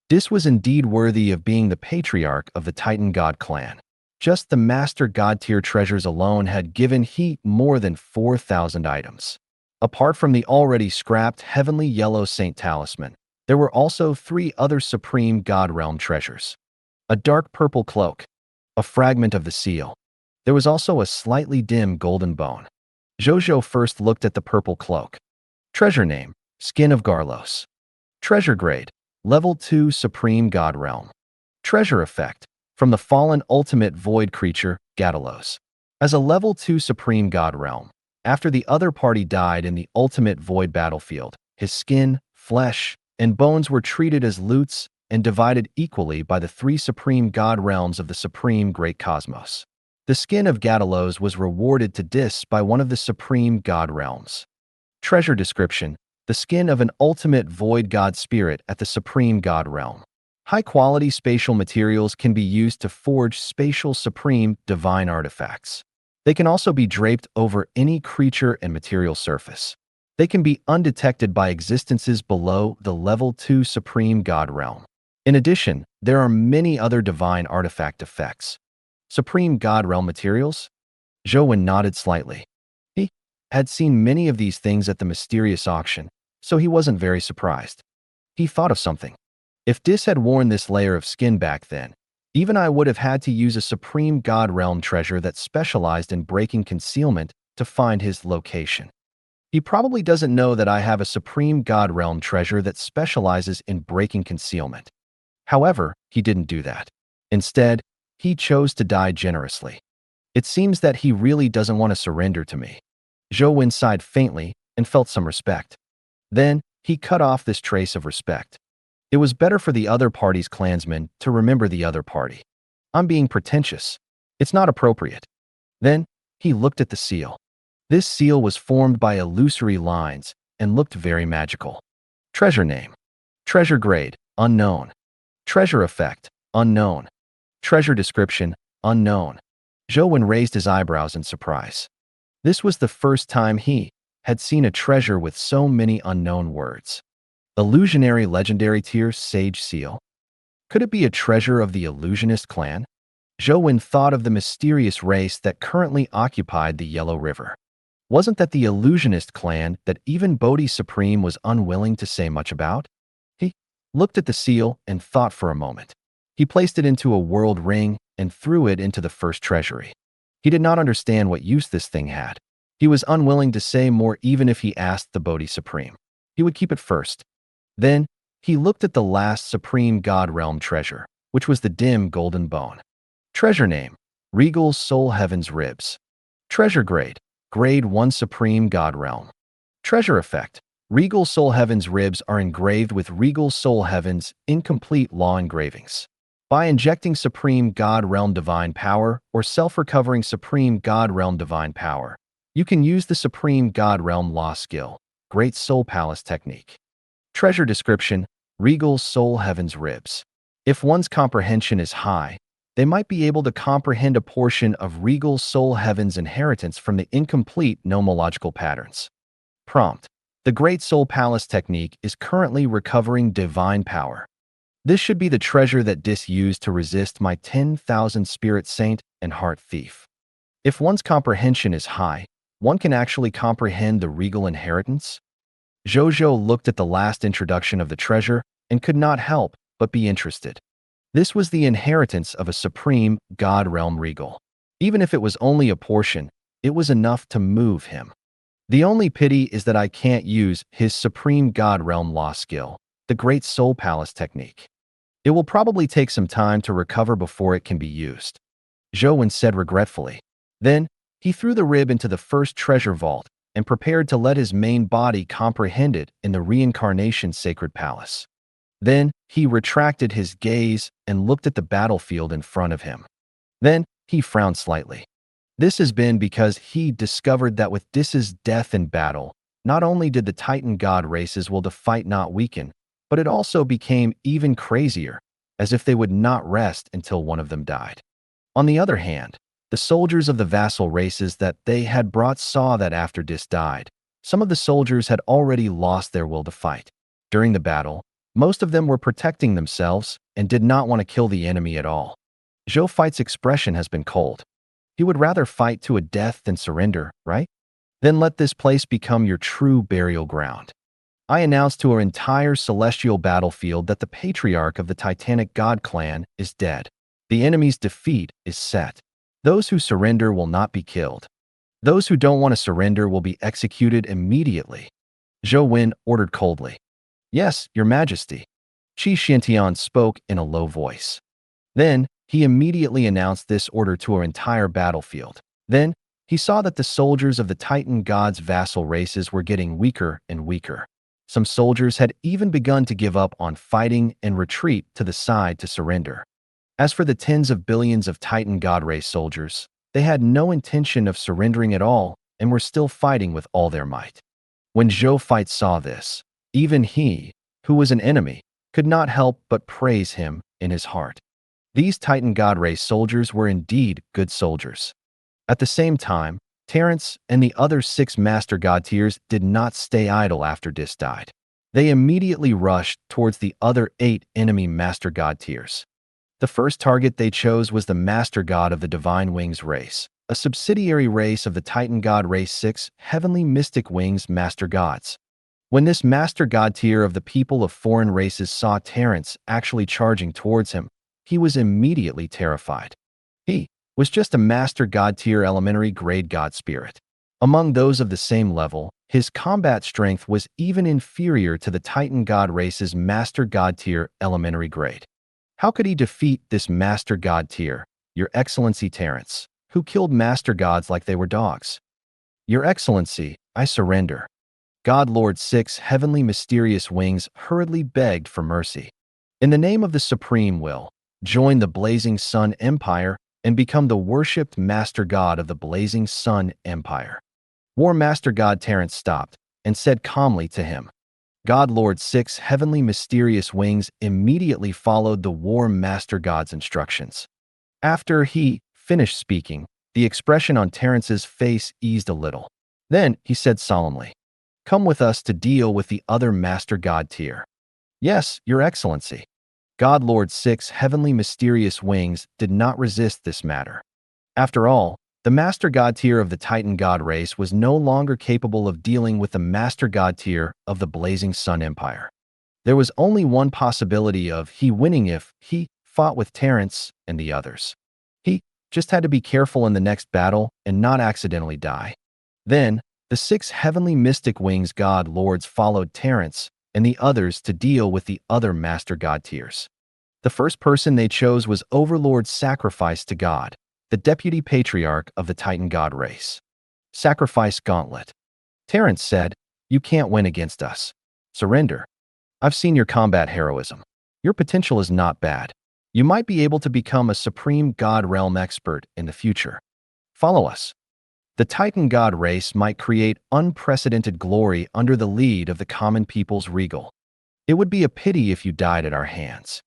Dis was indeed worthy of being the patriarch of the Titan God clan. Just the Master God tier treasures alone had given he more than 4,000 items. Apart from the already scrapped Heavenly Yellow Saint Talisman, there were also 3 other Supreme God Realm treasures. A dark purple cloak, a fragment of the seal. There was also a slightly dim golden bone. Zhou Zhou first looked at the purple cloak. Treasure name, Skin of Garlos. Treasure grade, Level 2 Supreme God Realm. Treasure effect, from the fallen ultimate void creature, Gatalos. As a Level 2 Supreme God Realm, after the other party died in the ultimate void battlefield, his skin, flesh, and bones were treated as loots and divided equally by the 3 Supreme God Realms of the Supreme Great Cosmos. The skin of Gatalos was rewarded to Dis by one of the Supreme God Realms. Treasure description, the skin of an ultimate void god spirit at the Supreme God Realm. High-quality spatial materials can be used to forge spatial supreme divine artifacts. They can also be draped over any creature and material surface. They can be undetected by existences below the Level 2 Supreme God Realm. In addition, there are many other divine artifact effects. Supreme God Realm materials? Zhou Wen nodded slightly. He had seen many of these things at the mysterious auction, so he wasn't very surprised. He thought of something. If Dis had worn this layer of skin back then, Even I would have had to use a supreme god realm treasure that specialized in breaking concealment to find his location. He probably doesn't know that I have a supreme god realm treasure that specializes in breaking concealment. However, he didn't do that. Instead, he chose to die generously. It seems that he really doesn't want to surrender to me. Zhou sighed faintly and felt some respect. Then, he cut off this trace of respect. It was better for the other party's clansmen to remember the other party. I'm being pretentious. It's not appropriate. Then, he looked at the seal. This seal was formed by illusory lines and looked very magical. Treasure name. Treasure grade, unknown. Treasure effect, unknown. Treasure description, unknown. Zhou raised his eyebrows in surprise. This was the first time he had seen a treasure with so many unknown words. Illusionary legendary tier sage seal. Could it be a treasure of the illusionist clan? Zhou thought of the mysterious race that currently occupied the Yellow River. Wasn't that the illusionist clan that even Bodhi Supreme was unwilling to say much about? He looked at the seal and thought for a moment. He placed it into a world ring and threw it into the first treasury. He did not understand what use this thing had. He was unwilling to say more even if he asked the Bodhi Supreme. He would keep it first. Then, he looked at the last supreme god realm treasure, which was the dim golden bone. Treasure name, Regal Soul Heaven's Ribs. Treasure grade, Grade 1 Supreme God Realm. Treasure effect, Regal Soul Heaven's ribs are engraved with Regal Soul Heaven's incomplete law engravings. By injecting Supreme God Realm Divine Power or self-recovering Supreme God Realm Divine Power, you can use the Supreme God Realm Law skill, Great Soul Palace Technique. Treasure description, Regal Soul Heaven's ribs. If one's comprehension is high, they might be able to comprehend a portion of Regal Soul Heaven's inheritance from the incomplete nomological patterns. Prompt. The Great Soul Palace Technique is currently recovering divine power. This should be the treasure that Dis used to resist my 10,000 Spirit Saint and Heart Thief. If one's comprehension is high, one can actually comprehend the regal inheritance. Zhou Zhou looked at the last introduction of the treasure and could not help but be interested. This was the inheritance of a supreme God realm regal. Even if it was only a portion, it was enough to move him. The only pity is that I can't use his supreme God realm law skill, the Great Soul Palace Technique. It will probably take some time to recover before it can be used. Zhou said regretfully. Then, he threw the rib into the first treasure vault and prepared to let his main body comprehend it in the reincarnation sacred palace. Then, he retracted his gaze and looked at the battlefield in front of him. Then, he frowned slightly. This has been because he discovered that with Dis's death in battle, not only did the Titan god races will to fight not weaken, but it also became even crazier, as if they would not rest until one of them died. On the other hand, the soldiers of the vassal races that they had brought saw that after Dis died, some of the soldiers had already lost their will to fight. During the battle, most of them were protecting themselves and did not want to kill the enemy at all. Zhou Fight's expression has been cold. He would rather fight to a death than surrender, right? Then let this place become your true burial ground. I announced to our entire celestial battlefield that the patriarch of the Titanic God clan is dead. The enemy's defeat is set. Those who surrender will not be killed. Those who don't want to surrender will be executed immediately. Zhou Wen ordered coldly. Yes, Your Majesty. Qi Xiantian spoke in a low voice. Then, he immediately announced this order to our entire battlefield. Then, he saw that the soldiers of the Titan God's vassal races were getting weaker and weaker. Some soldiers had even begun to give up on fighting and retreat to the side to surrender. As for the tens of billions of Titan God race soldiers, they had no intention of surrendering at all and were still fighting with all their might. When Zhou Fight saw this, even he, who was an enemy, could not help but praise him in his heart. These Titan God race soldiers were indeed good soldiers. At the same time, Terrence and the other 6 Master God tiers did not stay idle after Dis died. They immediately rushed towards the other 8 enemy Master God tiers. The first target they chose was the Master God of the Divine Wings race, a subsidiary race of the Titan God race 6 Heavenly Mystic Wings Master Gods. When this Master God tier of the people of foreign races saw Terrence actually charging towards him, he was immediately terrified. He was just a Master God tier elementary grade God spirit. Among those of the same level, his combat strength was even inferior to the Titan God race's Master God tier elementary grade. How could he defeat this Master God tier, Your Excellency Terrence, who killed Master Gods like they were dogs? Your Excellency, I surrender. God Lord Six Heavenly Mysterious Wings hurriedly begged for mercy. In the name of the Supreme Will, join the Blazing Sun Empire and become the worshipped Master God of the Blazing Sun Empire. War Master God Terrence stopped and said calmly to him. God Lord Six Heavenly Mysterious Wings immediately followed the War Master God's instructions. After he finished speaking, the expression on Terrence's face eased a little. Then he said solemnly, "Come with us to deal with the other Master God tier." "Yes, Your Excellency." God Lord Six Heavenly Mysterious Wings did not resist this matter. After all, the Master God tier of the Titan God race was no longer capable of dealing with the Master God tier of the Blazing Sun Empire. There was only one possibility of he winning if he fought with Terrence and the others. He just had to be careful in the next battle and not accidentally die. Then, the six heavenly mystic wings God Lords followed Terrence and the others to deal with the other Master God tiers. The first person they chose was Overlord Sacrifice to God, the Deputy Patriarch of the Titan God race. Sacrifice Gauntlet. Terrence said, "You can't win against us. Surrender. I've seen your combat heroism. Your potential is not bad. You might be able to become a Supreme God Realm expert in the future. Follow us." The Titan God race might create unprecedented glory under the lead of the common people's regal. It would be a pity if you died at our hands.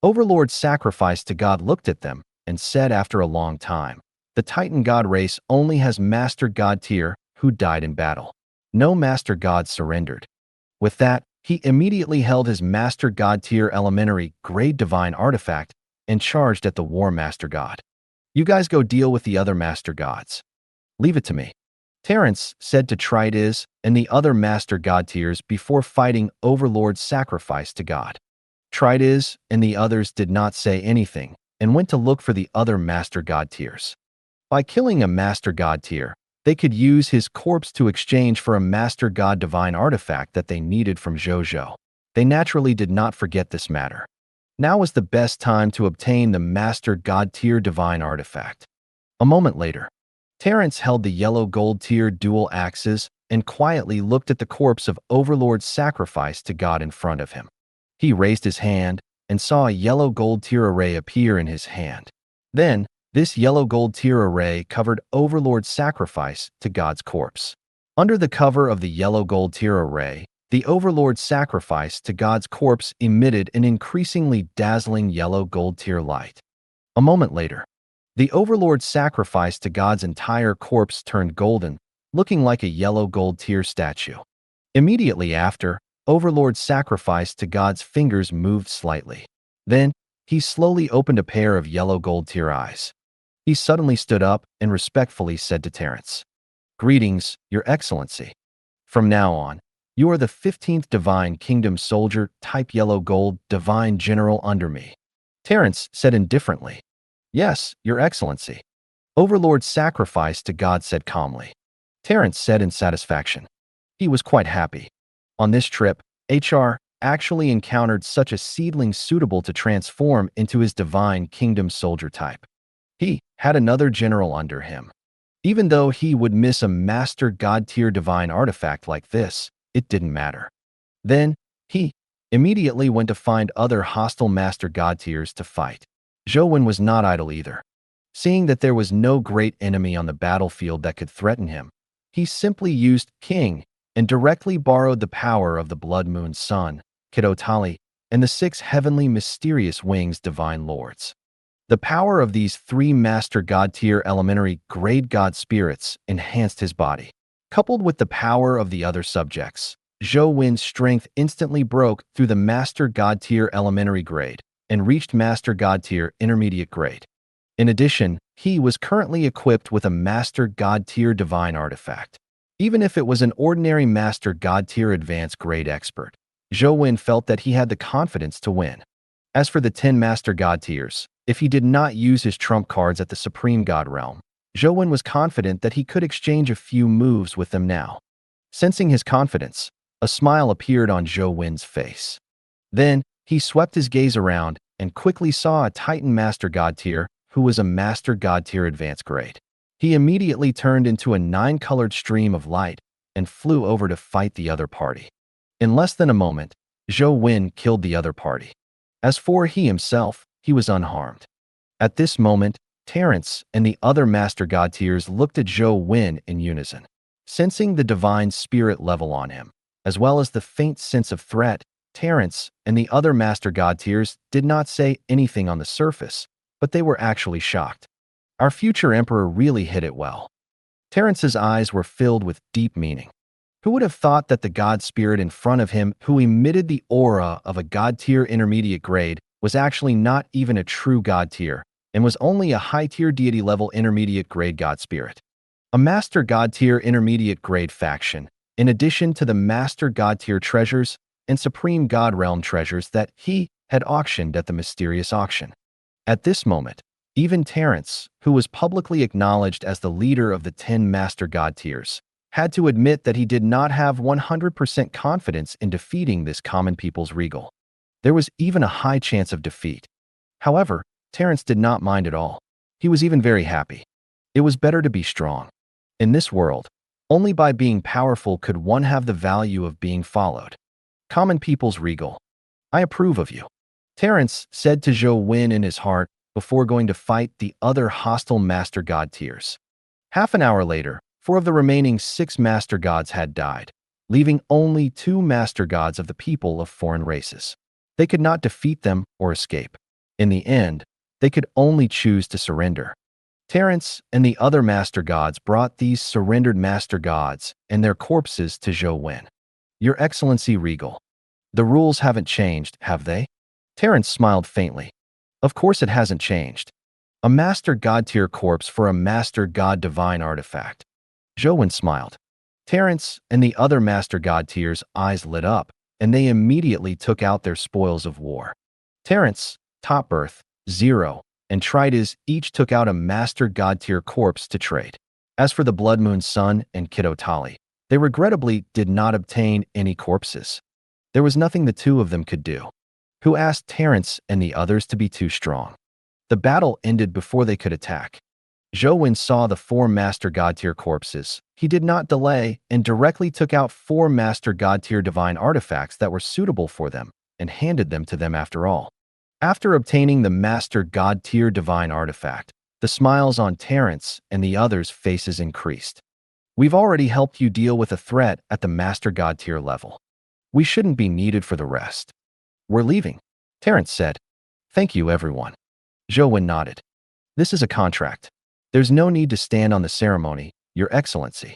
Overlord Sacrifice to God looked at them and said after a long time, "The Titan God race only has Master God tier who died in battle. No Master God surrendered." With that, he immediately held his Master God tier elementary grade divine artifact and charged at the War Master God. "You guys go deal with the other Master Gods. Leave it to me," Terrence said to Tridiz and the other Master God tiers before fighting Overlord Sacrifice to God. Tridiz and the others did not say anything and went to look for the other Master God tiers. By killing a Master God tier, they could use his corpse to exchange for a Master God divine artifact that they needed from Zhou Zhou. They naturally did not forget this matter. Now was the best time to obtain the Master God tier divine artifact. A moment later, Terrence held the yellow gold tier dual axes and quietly looked at the corpse of Overlord Sacrifice to God in front of him. He raised his hand and saw a yellow gold tier array appear in his hand. Then, this yellow gold tier array covered Overlord Sacrifice to God's corpse. Under the cover of the yellow gold tier array, the Overlord Sacrifice to God's corpse emitted an increasingly dazzling yellow gold tier light. A moment later, the Overlord Sacrifice to God's entire corpse turned golden, looking like a yellow gold tier statue. Immediately after, Overlord Sacrifice to God's fingers moved slightly. Then, he slowly opened a pair of yellow gold tier eyes. He suddenly stood up and respectfully said to Terrence, "Greetings, Your Excellency. From now on, you are the 15th Divine Kingdom Soldier, type yellow gold, Divine General under me." Terrence said indifferently, "Yes, Your Excellency." Overlord Sacrifice to God said calmly. Terrence said in satisfaction. He was quite happy. On this trip, HR actually encountered such a seedling suitable to transform into his Divine Kingdom Soldier type. He had another general under him. Even though he would miss a Master God tier divine artifact like this, it didn't matter. Then, he immediately went to find other hostile Master God tiers to fight. Zhou was not idle either. Seeing that there was no great enemy on the battlefield that could threaten him, he simply used King and directly borrowed the power of the Blood Moon Sun, Kidotali, and the six heavenly mysterious wings divine lords. The power of these three Master God tier elementary grade God spirits enhanced his body. Coupled with the power of the other subjects, Zhou strength instantly broke through the Master God tier elementary grade and reached Master God tier intermediate grade. In addition, he was currently equipped with a Master God tier divine artifact. Even if it was an ordinary Master God tier advanced grade expert, Zhou felt that he had the confidence to win. As for the 10 Master God tiers, if he did not use his trump cards at the Supreme God realm, Zhou Wen was confident that he could exchange a few moves with them now. Sensing his confidence, a smile appeared on Zhou Wen's face. Then, he swept his gaze around and quickly saw a Titan Master God tier who was a Master God tier advanced grade. He immediately turned into a 9-colored stream of light and flew over to fight the other party. In less than a moment, Zhou Wen killed the other party. As for he himself, he was unharmed. At this moment, Terence and the other Master God tiers looked at Zhou Wen in unison. Sensing the divine spirit level on him, as well as the faint sense of threat, Terence and the other Master God tiers did not say anything on the surface, but they were actually shocked. Our future emperor really hit it well. Terence's eyes were filled with deep meaning. Who would have thought that the God spirit in front of him, who emitted the aura of a God tier intermediate grade, was actually not even a true God tier, and was only a high-tier deity level intermediate grade God spirit. A Master God tier intermediate grade faction, in addition to the Master God tier treasures and Supreme God realm treasures that he had auctioned at the mysterious auction. At this moment, even Terence, who was publicly acknowledged as the leader of the 10 Master God tiers, had to admit that he did not have 100% confidence in defeating this common people's regal. There was even a high chance of defeat. However, Terence did not mind at all. He was even very happy. It was better to be strong. In this world, only by being powerful could one have the value of being followed. Common people's regal. I approve of you, Terence said to Zhou Wen in his heart before going to fight the other hostile Master God tiers. Half an hour later, 4 of the remaining 6 Master Gods had died, leaving only 2 Master Gods of the people of foreign races. They could not defeat them or escape. In the end, they could only choose to surrender. Terence and the other Master Gods brought these surrendered Master Gods and their corpses to Zhou Wen. Your Excellency Regal. The rules haven't changed, have they? Terence smiled faintly. Of course it hasn't changed. A Master God tier corpse for a Master God divine artifact. Zhou Wen smiled. Terence and the other Master God tiers' eyes lit up, and they immediately took out their spoils of war. Terence, Top Earth, Zero, and Trides each took out a Master God tier corpse to trade. As for the Blood Moon Sun and Kiddo Tali, they regrettably did not obtain any corpses. There was nothing the 2 of them could do. Who asked Terence and the others to be too strong? The battle ended before they could attack. Zhou Wen saw the 4 Master God tier corpses. He did not delay and directly took out 4 Master God tier divine artifacts that were suitable for them and handed them to them after all. After obtaining the Master God tier divine artifact, the smiles on Terence and the others' faces increased. We've already helped you deal with a threat at the Master God tier level. We shouldn't be needed for the rest. We're leaving, Terence said. Thank you, everyone. Zhou Wen nodded. This is a contract. There's no need to stand on the ceremony, Your Excellency.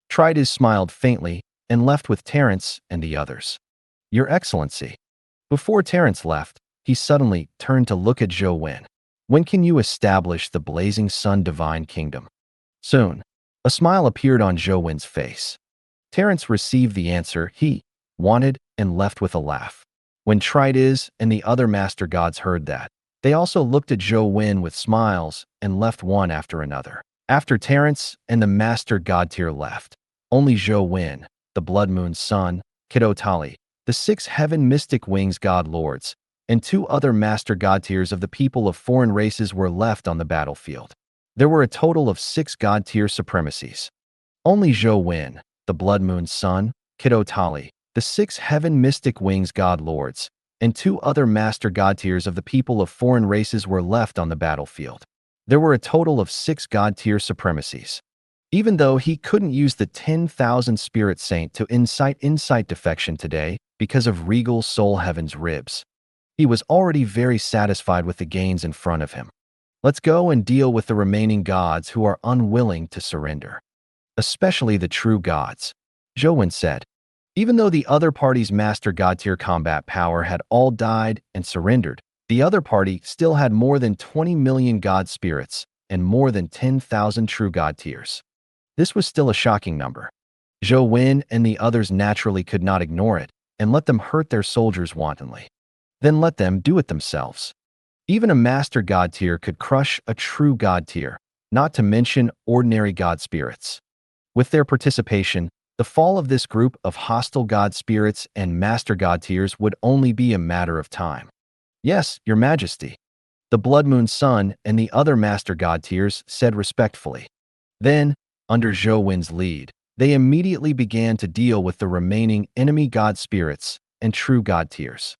Trides smiled faintly and left with Terence and the others. Your Excellency. Before Terence left, he suddenly turned to look at Zhou Wen. When can you establish the Blazing Sun Divine Kingdom? Soon. A smile appeared on Zhou Wen's face. Terence received the answer he wanted and left with a laugh. When Trides and the other Master Gods heard that, they also looked at Zhou Wen with smiles and left one after another. After Terence and the Master God tier left, only Zhou Wen, the Blood Moon Sun, Kiddo Tali, the 6 Heaven Mystic Wings God Lords, and 2 other Master God tiers of the people of foreign races were left on the battlefield. There were a total of 6 God tier supremacies. Only Zhou Wen, the Blood Moon Sun, Kiddo Tali, the 6 Heaven Mystic Wings God Lords, and 2 other Master God tiers of the people of foreign races were left on the battlefield. There were a total of 6 God tier supremacies. Even though he couldn't use the 10,000 Spirit Saint to incite defection today because of Regal Soul Heaven's ribs, he was already very satisfied with the gains in front of him. Let's go and deal with the remaining gods who are unwilling to surrender. Especially the true gods, Zhou Wen said. Even though the other party's Master God tier combat power had all died and surrendered, the other party still had more than 20 million God spirits and more than 10,000 true God tiers. This was still a shocking number. Zhou Wen and the others naturally could not ignore it and let them hurt their soldiers wantonly. then let them do it themselves. Even a master god tier could crush a true god tier, not to mention ordinary god spirits. With their participation, the fall of this group of hostile god spirits and master god tiers would only be a matter of time. Yes, Your Majesty, the Blood Moon Sun and the other master god tiers said respectfully. Then, under Zhou Wen's lead, they immediately began to deal with the remaining enemy god spirits and true god tiers.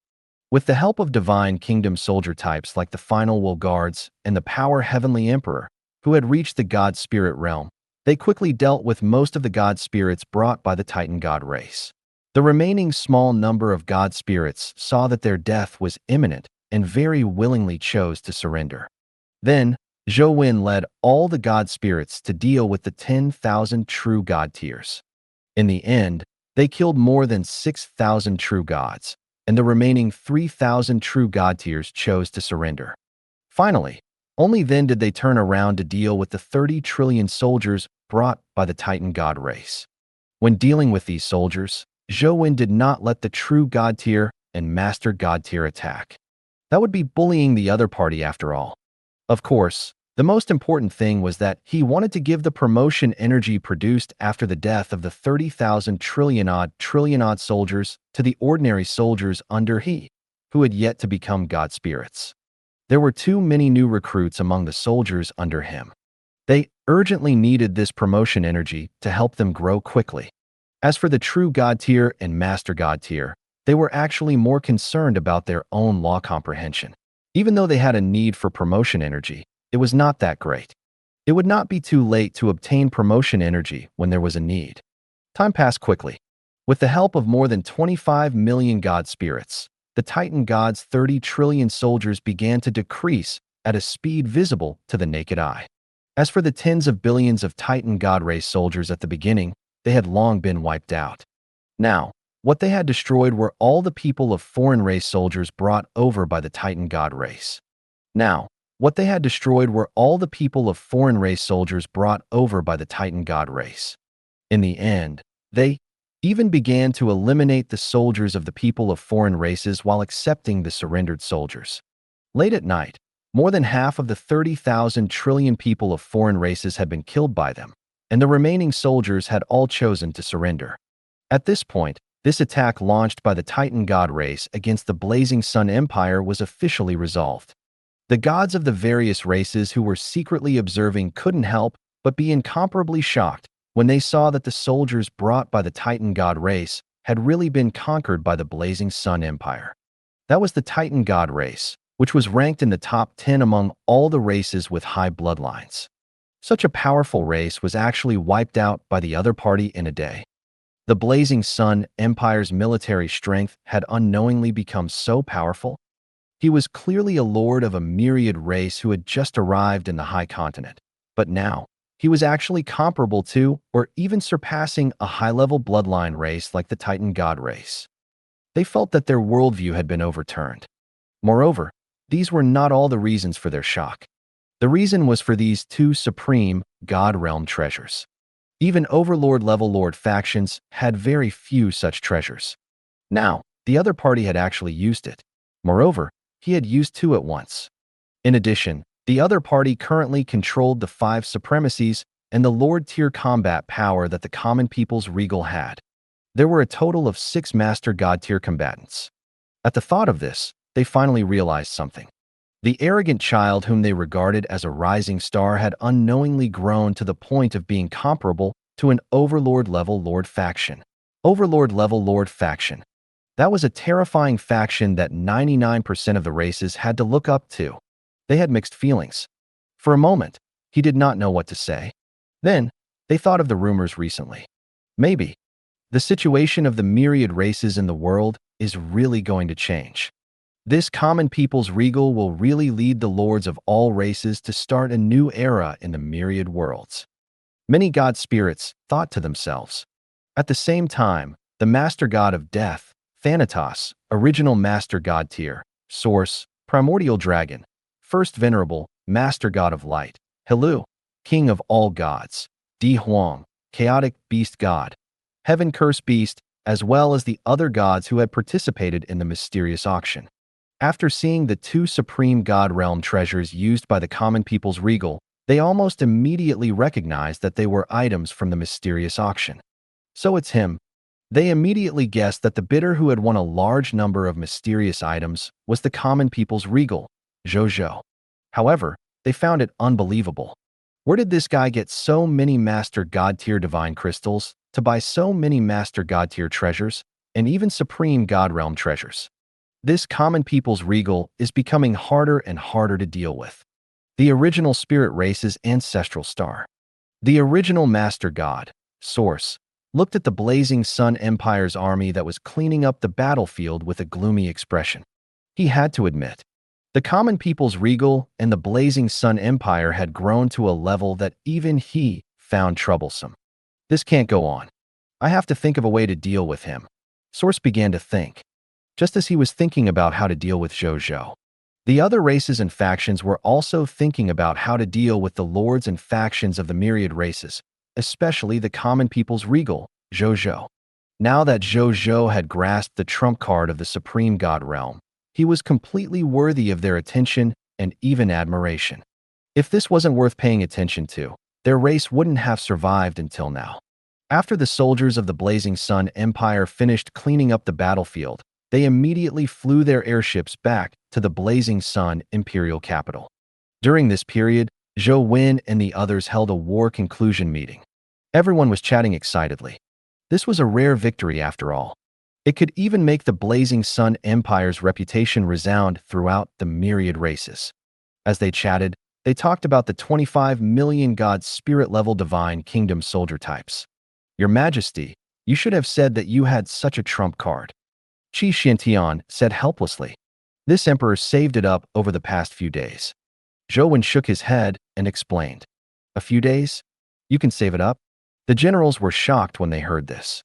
With the help of divine kingdom soldier types like the Final Will Guards and the Power Heavenly Emperor, who had reached the god spirit realm, they quickly dealt with most of the god spirits brought by the Titan god race. The remaining small number of god spirits saw that their death was imminent and very willingly chose to surrender. Then, Zhou Wen led all the god spirits to deal with the 10,000 true god tiers. In the end, they killed more than 6,000 true gods, and the remaining 3,000 true god tiers chose to surrender. Finally, only then did they turn around to deal with the 30 trillion soldiers brought by the Titan god race. When dealing with these soldiers, Zhou Wen did not let the true god tier and master god tier attack. That would be bullying the other party after all. Of course, the most important thing was that he wanted to give the promotion energy produced after the death of the 30,000 trillion-odd soldiers to the ordinary soldiers under he, who had yet to become god spirits. There were too many new recruits among the soldiers under him. They urgently needed this promotion energy to help them grow quickly. As for the true god tier and master god tier, they were actually more concerned about their own law comprehension. Even though they had a need for promotion energy, it was not that great. It would not be too late to obtain promotion energy when there was a need. Time passed quickly. With the help of more than 25 million god spirits, the Titan god's 30 trillion soldiers began to decrease at a speed visible to the naked eye. As for the tens of billions of Titan god race soldiers at the beginning, they had long been wiped out. Now, what they had destroyed were all the people of foreign race soldiers brought over by the Titan god race. Now, what they had destroyed were all the people of foreign race soldiers brought over by the Titan god race. In the end, they even began to eliminate the soldiers of the people of foreign races while accepting the surrendered soldiers. Late at night, more than half of the 30,000 trillion people of foreign races had been killed by them, and the remaining soldiers had all chosen to surrender. At this point, this attack launched by the Titan god race against the Blazing Sun Empire was officially resolved. The gods of the various races who were secretly observing couldn't help but be incomparably shocked when they saw that the soldiers brought by the Titan god race had really been conquered by the Blazing Sun Empire. That was the Titan god race, which was ranked in the top 10 among all the races with high bloodlines. Such a powerful race was actually wiped out by the other party in a day. The Blazing Sun Empire's military strength had unknowingly become so powerful. He was clearly a lord of a myriad race who had just arrived in the high continent, but now, he was actually comparable to, or even surpassing, a high-level bloodline race like the Titan god race. They felt that their worldview had been overturned. Moreover, these were not all the reasons for their shock. The reason was for these two supreme god realm treasures. Even overlord-level lord factions had very few such treasures. Now, the other party had actually used it. Moreover, he had used two at once. In addition, the other party currently controlled the 5 supremacies and the Lord-tier combat power that the common people's regal had. There were a total of 6 Master God-tier combatants. At the thought of this, they finally realized something. The arrogant child whom they regarded as a rising star had unknowingly grown to the point of being comparable to an Overlord-level Lord faction. Overlord-level Lord faction. That was a terrifying faction that 99% of the races had to look up to. They had mixed feelings. For a moment, he did not know what to say. Then, they thought of the rumors recently. Maybe the situation of the myriad races in the world is really going to change. This common people's regal will really lead the lords of all races to start a new era in the myriad worlds. Many god spirits thought to themselves. At the same time, the master god of death, Thanatos, original master god tier, source, primordial dragon, first venerable, master god of light, Helu, king of all gods, Di Huang, chaotic beast god, heaven curse beast, as well as the other gods who had participated in the mysterious auction. After seeing the two supreme god realm treasures used by the common people's regal, they almost immediately recognized that they were items from the mysterious auction. So it's him. They immediately guessed that the bidder who had won a large number of mysterious items was the common people's regal, Zhou Zhou. However, they found it unbelievable. Where did this guy get so many Master God-tier divine crystals to buy so many Master God-tier treasures and even Supreme God Realm treasures? This common people's regal is becoming harder and harder to deal with. The original spirit race's ancestral star. The original Master God, Source, looked at the Blazing Sun Empire's army that was cleaning up the battlefield with a gloomy expression. He had to admit, the common people's regal and the Blazing Sun Empire had grown to a level that even he found troublesome. This can't go on. I have to think of a way to deal with him. Source began to think. Just as he was thinking about how to deal with Zhou Zhou, the other races and factions were also thinking about how to deal with the lords and factions of the myriad races, especially the common people's regal, Zhou Zhou. Now that Zhou Zhou had grasped the trump card of the supreme god realm, he was completely worthy of their attention and even admiration. If this wasn't worth paying attention to, their race wouldn't have survived until now. After the soldiers of the Blazing Sun Empire finished cleaning up the battlefield, they immediately flew their airships back to the Blazing Sun imperial capital. During this period, Zhou Wen and the others held a war conclusion meeting. Everyone was chatting excitedly. This was a rare victory after all. It could even make the Blazing Sun Empire's reputation resound throughout the myriad races. As they chatted, they talked about the 25 million god spirit-level divine kingdom soldier types. Your Majesty, you should have said that you had such a trump card. Qi Xintian said helplessly. This emperor saved it up over the past few days. Zhou Wen shook his head and explained. A few days? You can save it up? The generals were shocked when they heard this.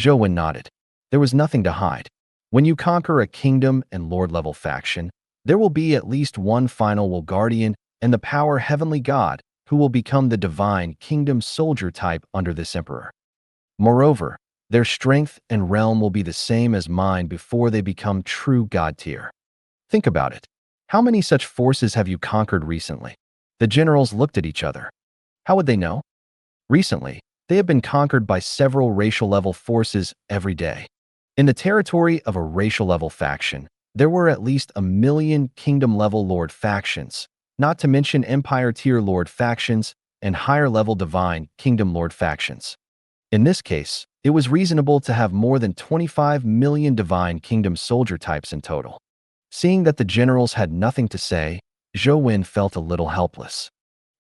Zhou Wen nodded. There was nothing to hide. When you conquer a kingdom and lord-level faction, there will be at least one final Will Guardian and the power heavenly god who will become the divine kingdom soldier type under this emperor. Moreover, their strength and realm will be the same as mine before they become true god tier. Think about it. How many such forces have you conquered recently? The generals looked at each other. How would they know? Recently, they have been conquered by several racial-level forces every day. In the territory of a racial-level faction, there were at least 1 million kingdom-level lord factions, not to mention empire-tier lord factions and higher-level divine kingdom lord factions. In this case, it was reasonable to have more than 25 million divine kingdom soldier types in total. Seeing that the generals had nothing to say, Zhou Wen felt a little helpless.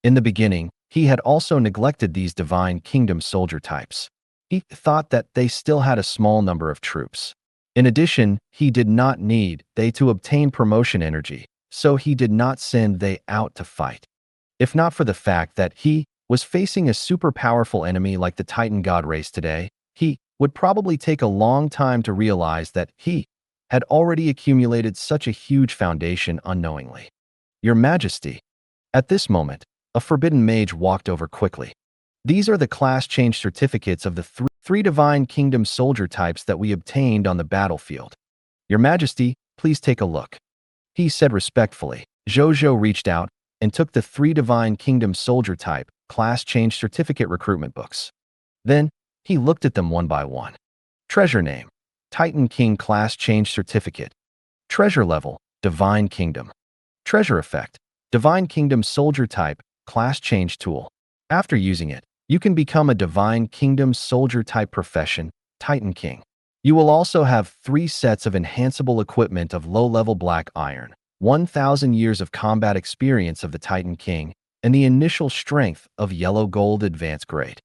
In the beginning, he had also neglected these divine kingdom soldier types. He thought that they still had a small number of troops. In addition, he did not need they to obtain promotion energy, so he did not send they out to fight. If not for the fact that he was facing a super powerful enemy like the Titan God race today, he would probably take a long time to realize that he had already accumulated such a huge foundation unknowingly. Your Majesty. At this moment, a forbidden mage walked over quickly. These are the class change certificates of the three divine kingdom soldier types that we obtained on the battlefield. Your Majesty, please take a look. He said respectfully. Zhou Zhou reached out and took the 3 divine kingdom soldier type class change certificate recruitment books. Then, he looked at them one by one. Treasure name, Titan King class change certificate. Treasure level, Divine Kingdom. Treasure effect, Divine Kingdom soldier type class change tool. After using it, you can become a Divine Kingdom soldier type profession, Titan King. You will also have 3 sets of enhanceable equipment of low-level black iron, 1,000 years of combat experience of the Titan King, and the initial strength of yellow gold advanced grade.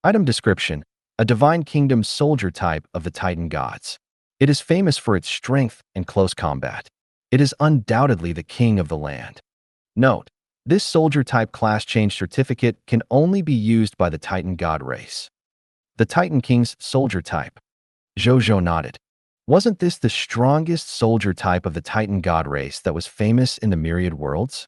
Item description, a Divine Kingdom soldier type of the Titan gods. It is famous for its strength and close combat. It is undoubtedly the king of the land. Note, this soldier type class change certificate can only be used by the Titan god race. The Titan King's soldier type. Zhou Zhou nodded. Wasn't this the strongest soldier type of the Titan god race that was famous in the myriad worlds?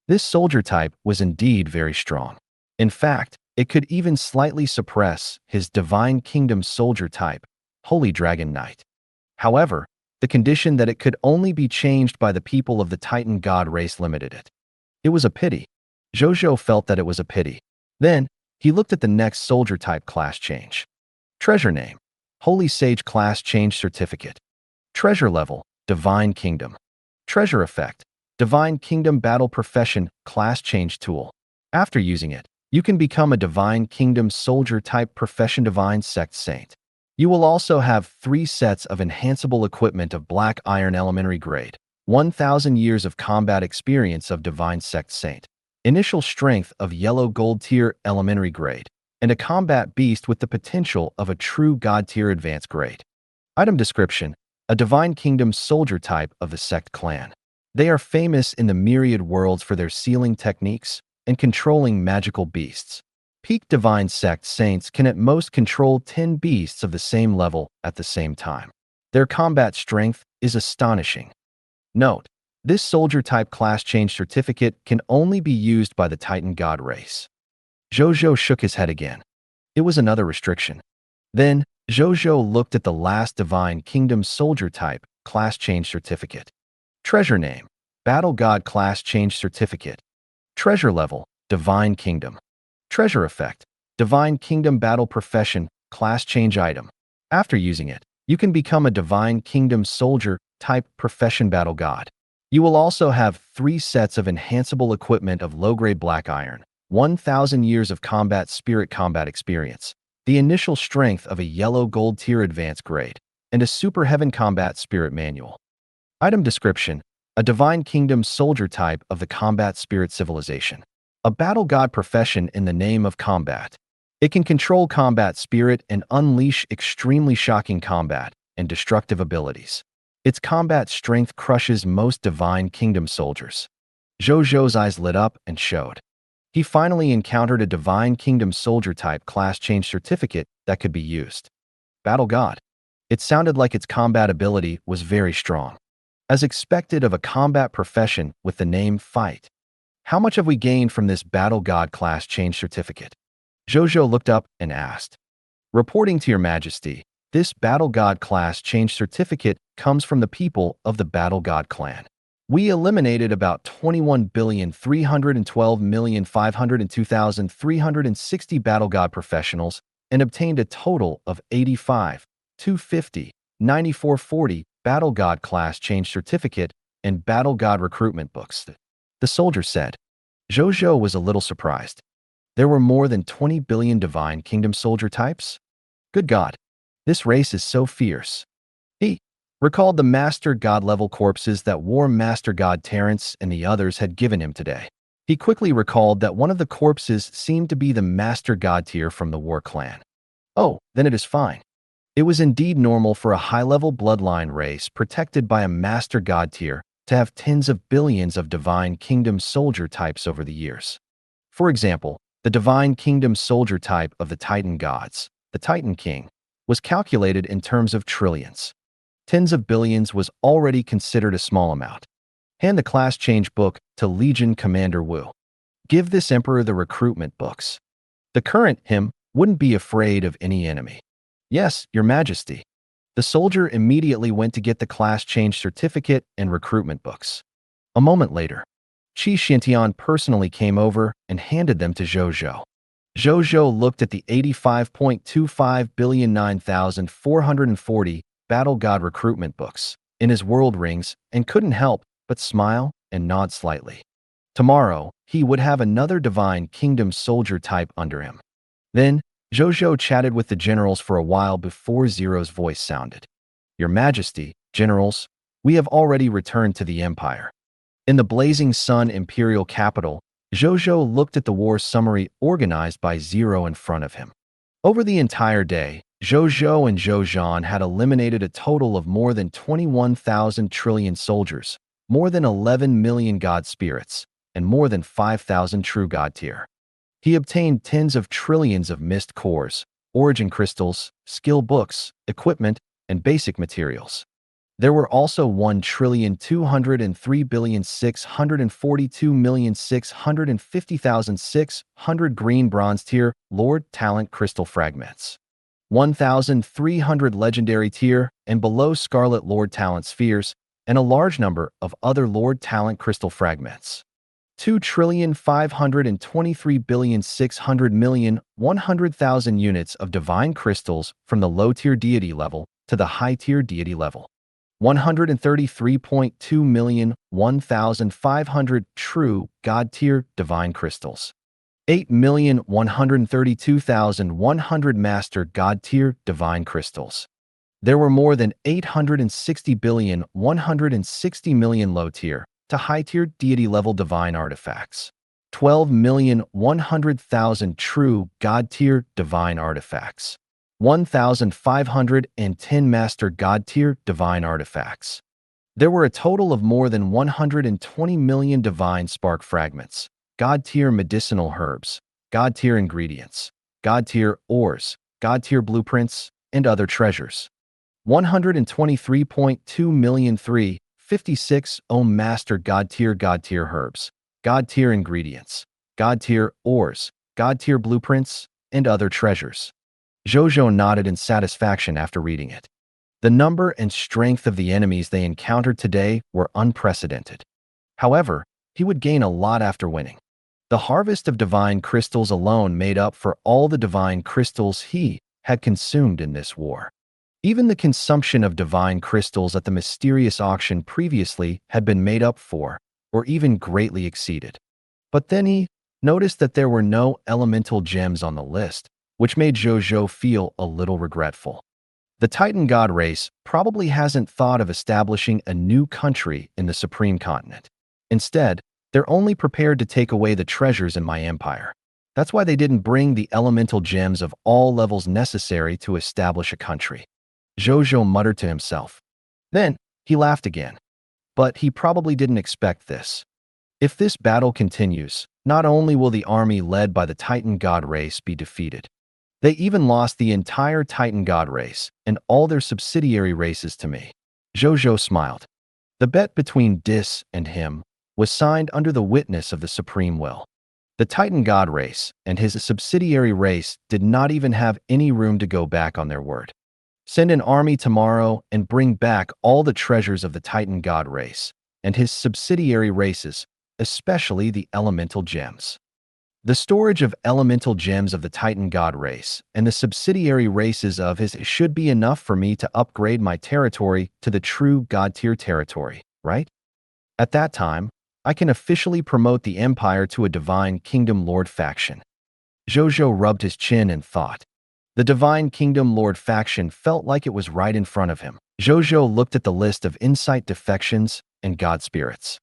This soldier type was indeed very strong. In fact, it could even slightly suppress his Divine Kingdom soldier type, Holy Dragon Knight. However, The condition that it could only be changed by the people of the Titan god race limited it. It was a pity. Zhou Zhou felt that it was a pity. Then, he looked at the next soldier type class change. Treasure name: Holy Sage class change certificate. Treasure level: Divine Kingdom. Treasure effect: Divine Kingdom battle profession class change tool. After using it, you can become a Divine Kingdom soldier type profession Divine Sect Saint. You will also have 3 sets of enhanceable equipment of Black Iron Elementary Grade, 1,000 years of combat experience of Divine Sect Saint, initial strength of Yellow Gold Tier Elementary Grade, and a combat beast with the potential of a true God Tier Advanced Grade. Item description: a Divine Kingdom soldier type of the Sect clan. They are famous in the myriad worlds for their sealing techniques and controlling magical beasts. Peak Divine Sect Saints can at most control 10 beasts of the same level at the same time. Their combat strength is astonishing. Note: this soldier type class change certificate can only be used by the Titan God race. Zhou Zhou shook his head again. It was another restriction. Then, Zhou Zhou looked at the last Divine Kingdom soldier type class change certificate. Treasure name: Battle God class change certificate. Treasure level: Divine Kingdom. Treasure effect: Divine Kingdom battle profession class change item. After using it, you can become a Divine Kingdom soldier type profession battle god. You will also have 3 sets of enhanceable equipment of low-grade black iron, 1,000 years of combat spirit combat experience, the initial strength of a yellow gold tier advanced grade, and a super heaven combat spirit manual. Item description: a Divine Kingdom soldier type of the combat spirit civilization. A battle god profession in the name of combat. It can control combat spirit and unleash extremely shocking combat and destructive abilities. Its combat strength crushes most Divine Kingdom soldiers. Zhou Zhou's eyes lit up and showed. He finally encountered a Divine Kingdom soldier type class change certificate that could be used. Battle God. It sounded like its combat ability was very strong, as expected of a combat profession with the name Fight. How much have we gained from this Battle God class change certificate? Zhou Zhou looked up and asked. Reporting to your majesty, this Battle God class change certificate comes from the people of the Battle God clan. We eliminated about 21,312,502,360 Battle God professionals and obtained a total of 85, 250, 9440 Battle God class change certificate and Battle God recruitment books. The soldier said. Zhou Zhou was a little surprised. There were more than 20 billion Divine Kingdom soldier types? Good God, this race is so fierce. He recalled the Master God level corpses that War Master God Terrence and the others had given him today. He quickly recalled that one of the corpses seemed to be the Master God tier from the War clan. Oh, then it is fine. It was indeed normal for a high-level bloodline race protected by a Master God tier to have tens of billions of Divine Kingdom soldier types over the years. For example, the Divine Kingdom soldier type of the Titan gods, the Titan King, was calculated in terms of trillions. Tens of billions was already considered a small amount. Hand the class change book to Legion Commander Wu. Give this Emperor the recruitment books. The current him wouldn't be afraid of any enemy. Yes, Your Majesty. The soldier immediately went to get the class change certificate and recruitment books. A moment later, Qi Xintian personally came over and handed them to Zhou Zhou. Zhou Zhou looked at the 85.25,009,440 Battle God recruitment books in his world rings and couldn't help but smile and nod slightly. Tomorrow, he would have another Divine Kingdom soldier type under him. Then, Zhou Zhou chatted with the generals for a while before Zero's voice sounded. Your Majesty, generals, we have already returned to the Empire. In the Blazing Sun Imperial capital, Zhou Zhou looked at the war summary organized by Zero in front of him. Over the entire day, Zhou Zhou and Zhou Zhan had eliminated a total of more than 21,000 trillion soldiers, more than 11 million god spirits, and more than 5,000 true god tier. He obtained tens of trillions of mist cores, origin crystals, skill books, equipment, and basic materials. There were also 1,203,642,650,600 green bronze tier Lord Talent crystal fragments. 1,300 legendary tier and below Scarlet Lord Talent spheres, and a large number of other Lord Talent crystal fragments. 2,523,600,000,100,000 units of divine crystals from the low-tier deity level to the high-tier deity level. 133.2 million 1,500 true God-tier divine crystals. 8,132,100 master God-tier divine crystals. There were more than 860,160,000,000 low-tier to high-tier deity-level divine artifacts. 12,100,000 true God-tier divine artifacts. 1,510 master God-tier divine artifacts. There were a total of more than 120 million divine spark fragments, God-tier medicinal herbs, God-tier ingredients, God-tier ores, God-tier blueprints, and other treasures. 123.2 million 356 ohm master God-tier herbs, God-tier ingredients, God-tier ores, God-tier blueprints, and other treasures. Zhou Zhou nodded in satisfaction after reading it. The number and strength of the enemies they encountered today were unprecedented. However, he would gain a lot after winning. The harvest of divine crystals alone made up for all the divine crystals he had consumed in this war. Even the consumption of divine crystals at the mysterious auction previously had been made up for, or even greatly exceeded. But then he noticed that there were no elemental gems on the list, which made Zhou Zhou feel a little regretful. The Titan God race probably hasn't thought of establishing a new country in the Supreme Continent. Instead, they're only prepared to take away the treasures in my empire. That's why they didn't bring the elemental gems of all levels necessary to establish a country. Zhou Zhou muttered to himself. Then, he laughed again. But he probably didn't expect this. If this battle continues, not only will the army led by the Titan God race be defeated, they even lost the entire Titan God race and all their subsidiary races to me. Zhou Zhou smiled. The bet between Dis and him was signed under the witness of the supreme will. The Titan God race and his subsidiary race did not even have any room to go back on their word. Send an army tomorrow and bring back all the treasures of the Titan God race and his subsidiary races, especially the elemental gems. The storage of elemental gems of the Titan God race and the subsidiary races of his should be enough for me to upgrade my territory to the true God-tier territory, right? At that time, I can officially promote the empire to a divine kingdom lord faction. Zhou Zhou rubbed his chin and thought. The divine kingdom lord faction felt like it was right in front of him. Zhou Zhou looked at the list of insight defections and god spirits.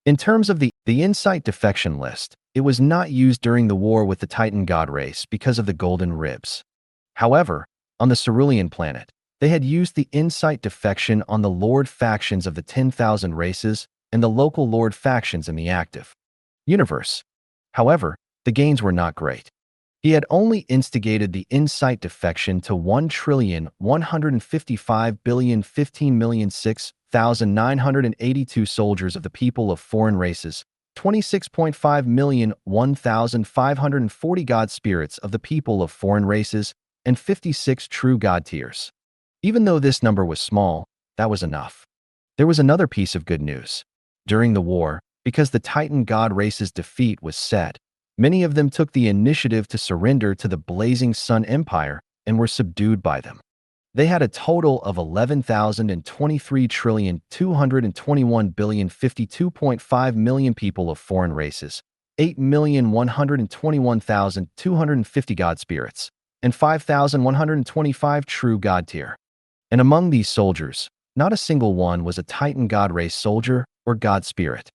In terms of the insight defection list, it was not used during the war with the Titan God race because of the golden ribs. However, on the Cerulean planet, they had used the insight defection on the lord factions of the 10,000 races and the local lord factions in the active universe. However, the gains were not great. He had only instigated the insight defection to 1,155,015,006,982 soldiers of the people of foreign races, 26.5 million 1,540 god spirits of the people of foreign races, and 56 true god tiers. Even though this number was small, that was enough. There was another piece of good news. During the war, because the Titan god race's defeat was set, many of them took the initiative to surrender to the Blazing Sun Empire and were subdued by them. They had a total of 11,023,221,052.5 million people of foreign races, 8,121,250 god spirits, and 5,125 true god tier. And among these soldiers, not a single one was a Titan god race soldier or god spirit.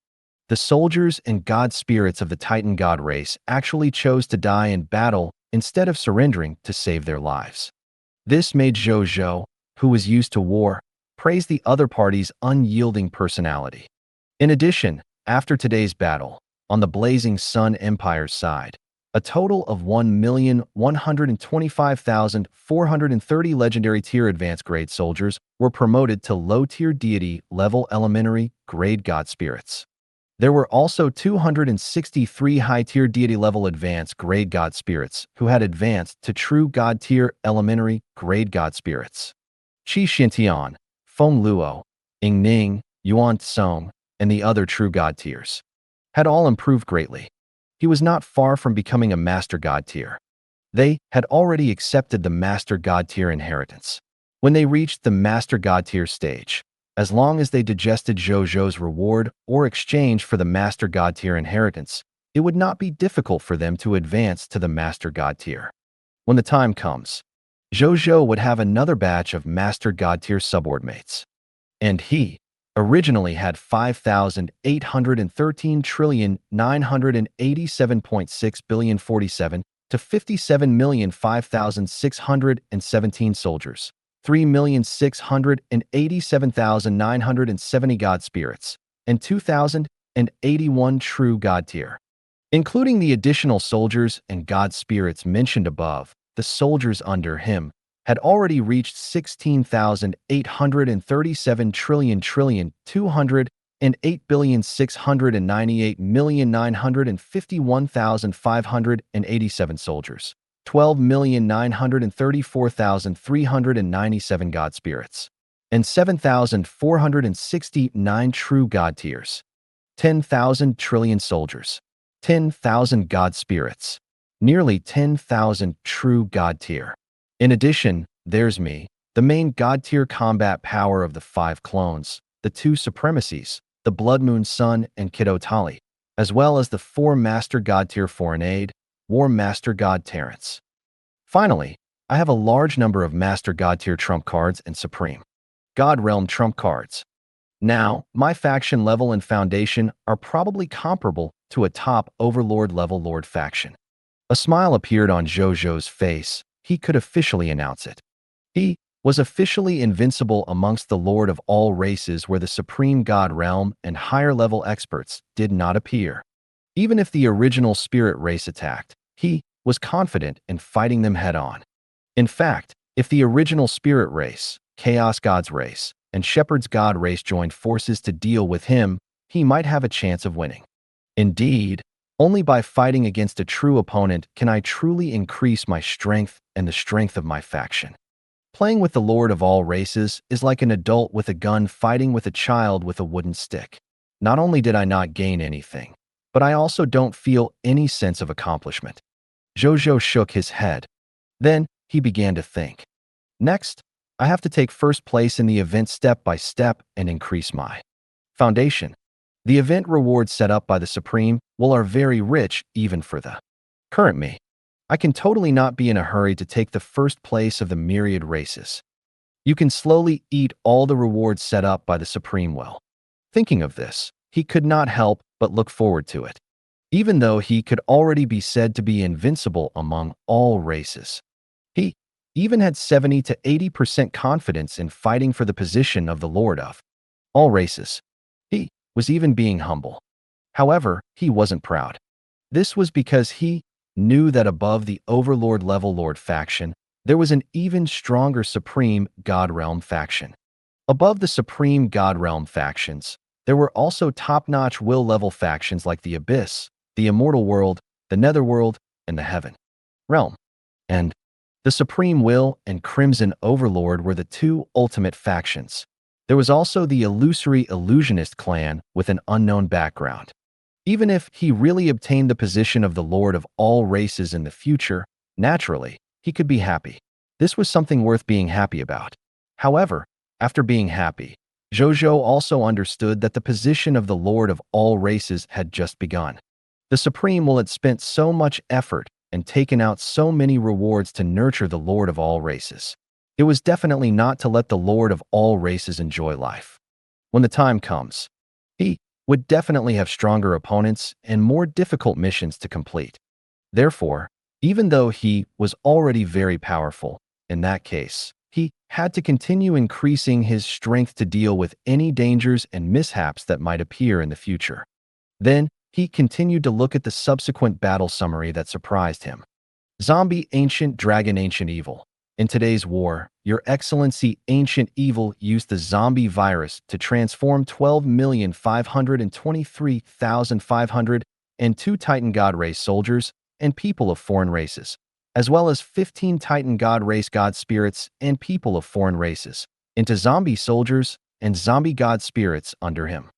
The soldiers and god spirits of the Titan god race actually chose to die in battle instead of surrendering to save their lives. This made Zhou Zhou, who was used to war, praise the other party's unyielding personality. In addition, after today's battle, on the Blazing Sun Empire's side, a total of 1,125,430 legendary tier advanced grade soldiers were promoted to low-tier deity level elementary grade god spirits. There were also 263 high-tier deity-level advanced grade god spirits who had advanced to true god-tier elementary grade god spirits. Qi Xintian, Feng Luo, Ying Ning, Yuan Song, and the other true god tiers had all improved greatly. He was not far from becoming a master god tier. They had already accepted the master god tier inheritance. When they reached the master god tier stage, as long as they digested Zhou Zhou's reward or exchange for the master god tier inheritance, it would not be difficult for them to advance to the master god tier. When the time comes, Zhou Zhou would have another batch of master god tier subordinates. And he originally had 5,813,987.6 billion to 57,005,617 soldiers, 3,687,970 god spirits, and 2,081 true god tier. Including the additional soldiers and god spirits mentioned above, the soldiers under him had already reached 16,837,208,698,951,587 soldiers, 12,934,397 god spirits, and 7,469 true god tiers. 10,000 trillion soldiers, 10,000 god spirits, nearly 10,000 true god tier. In addition, there's me, the main god tier combat power of the 5 clones, the 2 supremacies, the Blood Moon Sun and Kiddo Tali, as well as the 4 master god tier foreign aid, War Master God Terrence. Finally, I have a large number of master god tier trump cards and supreme god realm trump cards. Now, my faction level and foundation are probably comparable to a top overlord level lord faction. A smile appeared on Zhou Zhou's face. He could officially announce it. He was officially invincible amongst the lord of all races where the supreme god realm and higher level experts did not appear. Even if the original spirit race attacked, he was confident in fighting them head-on. In fact, if the original spirit race, chaos god's race, and shepherd's god race joined forces to deal with him, he might have a chance of winning. Indeed, only by fighting against a true opponent can I truly increase my strength and the strength of my faction. Playing with the lord of all races is like an adult with a gun fighting with a child with a wooden stick. Not only did I not gain anything, but I also don't feel any sense of accomplishment. Zhou Zhou shook his head. Then he began to think. Next, I have to take first place in the event step by step and increase my foundation. The event rewards set up by the Supreme will are very rich even for the current me. I can totally not be in a hurry to take the first place of the myriad races. You can slowly eat all the rewards set up by the Supreme will. Thinking of this, he could not help but look forward to it. Even though he could already be said to be invincible among all races. He even had 70 to 80% confidence in fighting for the position of the Lord of all races. He was even being humble. However, he wasn't proud. This was because he knew that above the Overlord level Lord faction, there was an even stronger Supreme God Realm faction. Above the Supreme God Realm factions, there were also top-notch will level factions like the Abyss, the Immortal World, the Netherworld, and the Heaven Realm. And the Supreme Will and Crimson Overlord were the 2 ultimate factions. There was also the illusory illusionist clan with an unknown background. Even if he really obtained the position of the Lord of all races in the future, naturally, he could be happy. This was something worth being happy about. However, after being happy, Zhou Zhou also understood that the position of the Lord of all races had just begun. The Supreme Will had spent so much effort and taken out so many rewards to nurture the Lord of all races. It was definitely not to let the Lord of all races enjoy life. When the time comes, he would definitely have stronger opponents and more difficult missions to complete. Therefore, even though he was already very powerful, in that case, he had to continue increasing his strength to deal with any dangers and mishaps that might appear in the future. Then, he continued to look at the subsequent battle summary that surprised him. Zombie Ancient Dragon Ancient Evil. In today's war, Your Excellency Ancient Evil used the zombie virus to transform 12,523,502 Titan God race soldiers and people of foreign races, as well as 15 Titan God race God spirits and people of foreign races, into zombie soldiers and zombie God spirits under him.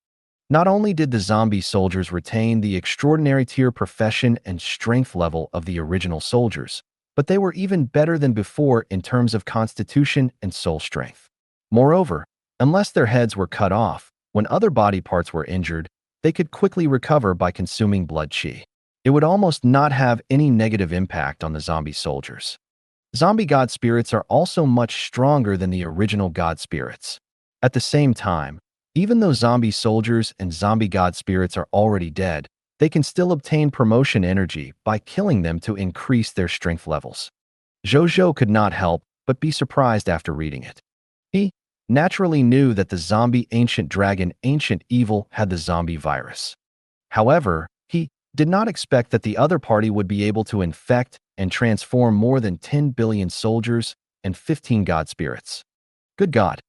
Not only did the zombie soldiers retain the extraordinary tier profession and strength level of the original soldiers, but they were even better than before in terms of constitution and soul strength. Moreover, unless their heads were cut off, when other body parts were injured, they could quickly recover by consuming blood chi. It would almost not have any negative impact on the zombie soldiers. Zombie god spirits are also much stronger than the original god spirits. At the same time, even though zombie soldiers and zombie god spirits are already dead, they can still obtain promotion energy by killing them to increase their strength levels. Zhou Zhou could not help but be surprised after reading it. He naturally knew that the zombie ancient dragon Ancient Evil had the zombie virus. However, he did not expect that the other party would be able to infect and transform more than 10 billion soldiers and 15 god spirits. Good God!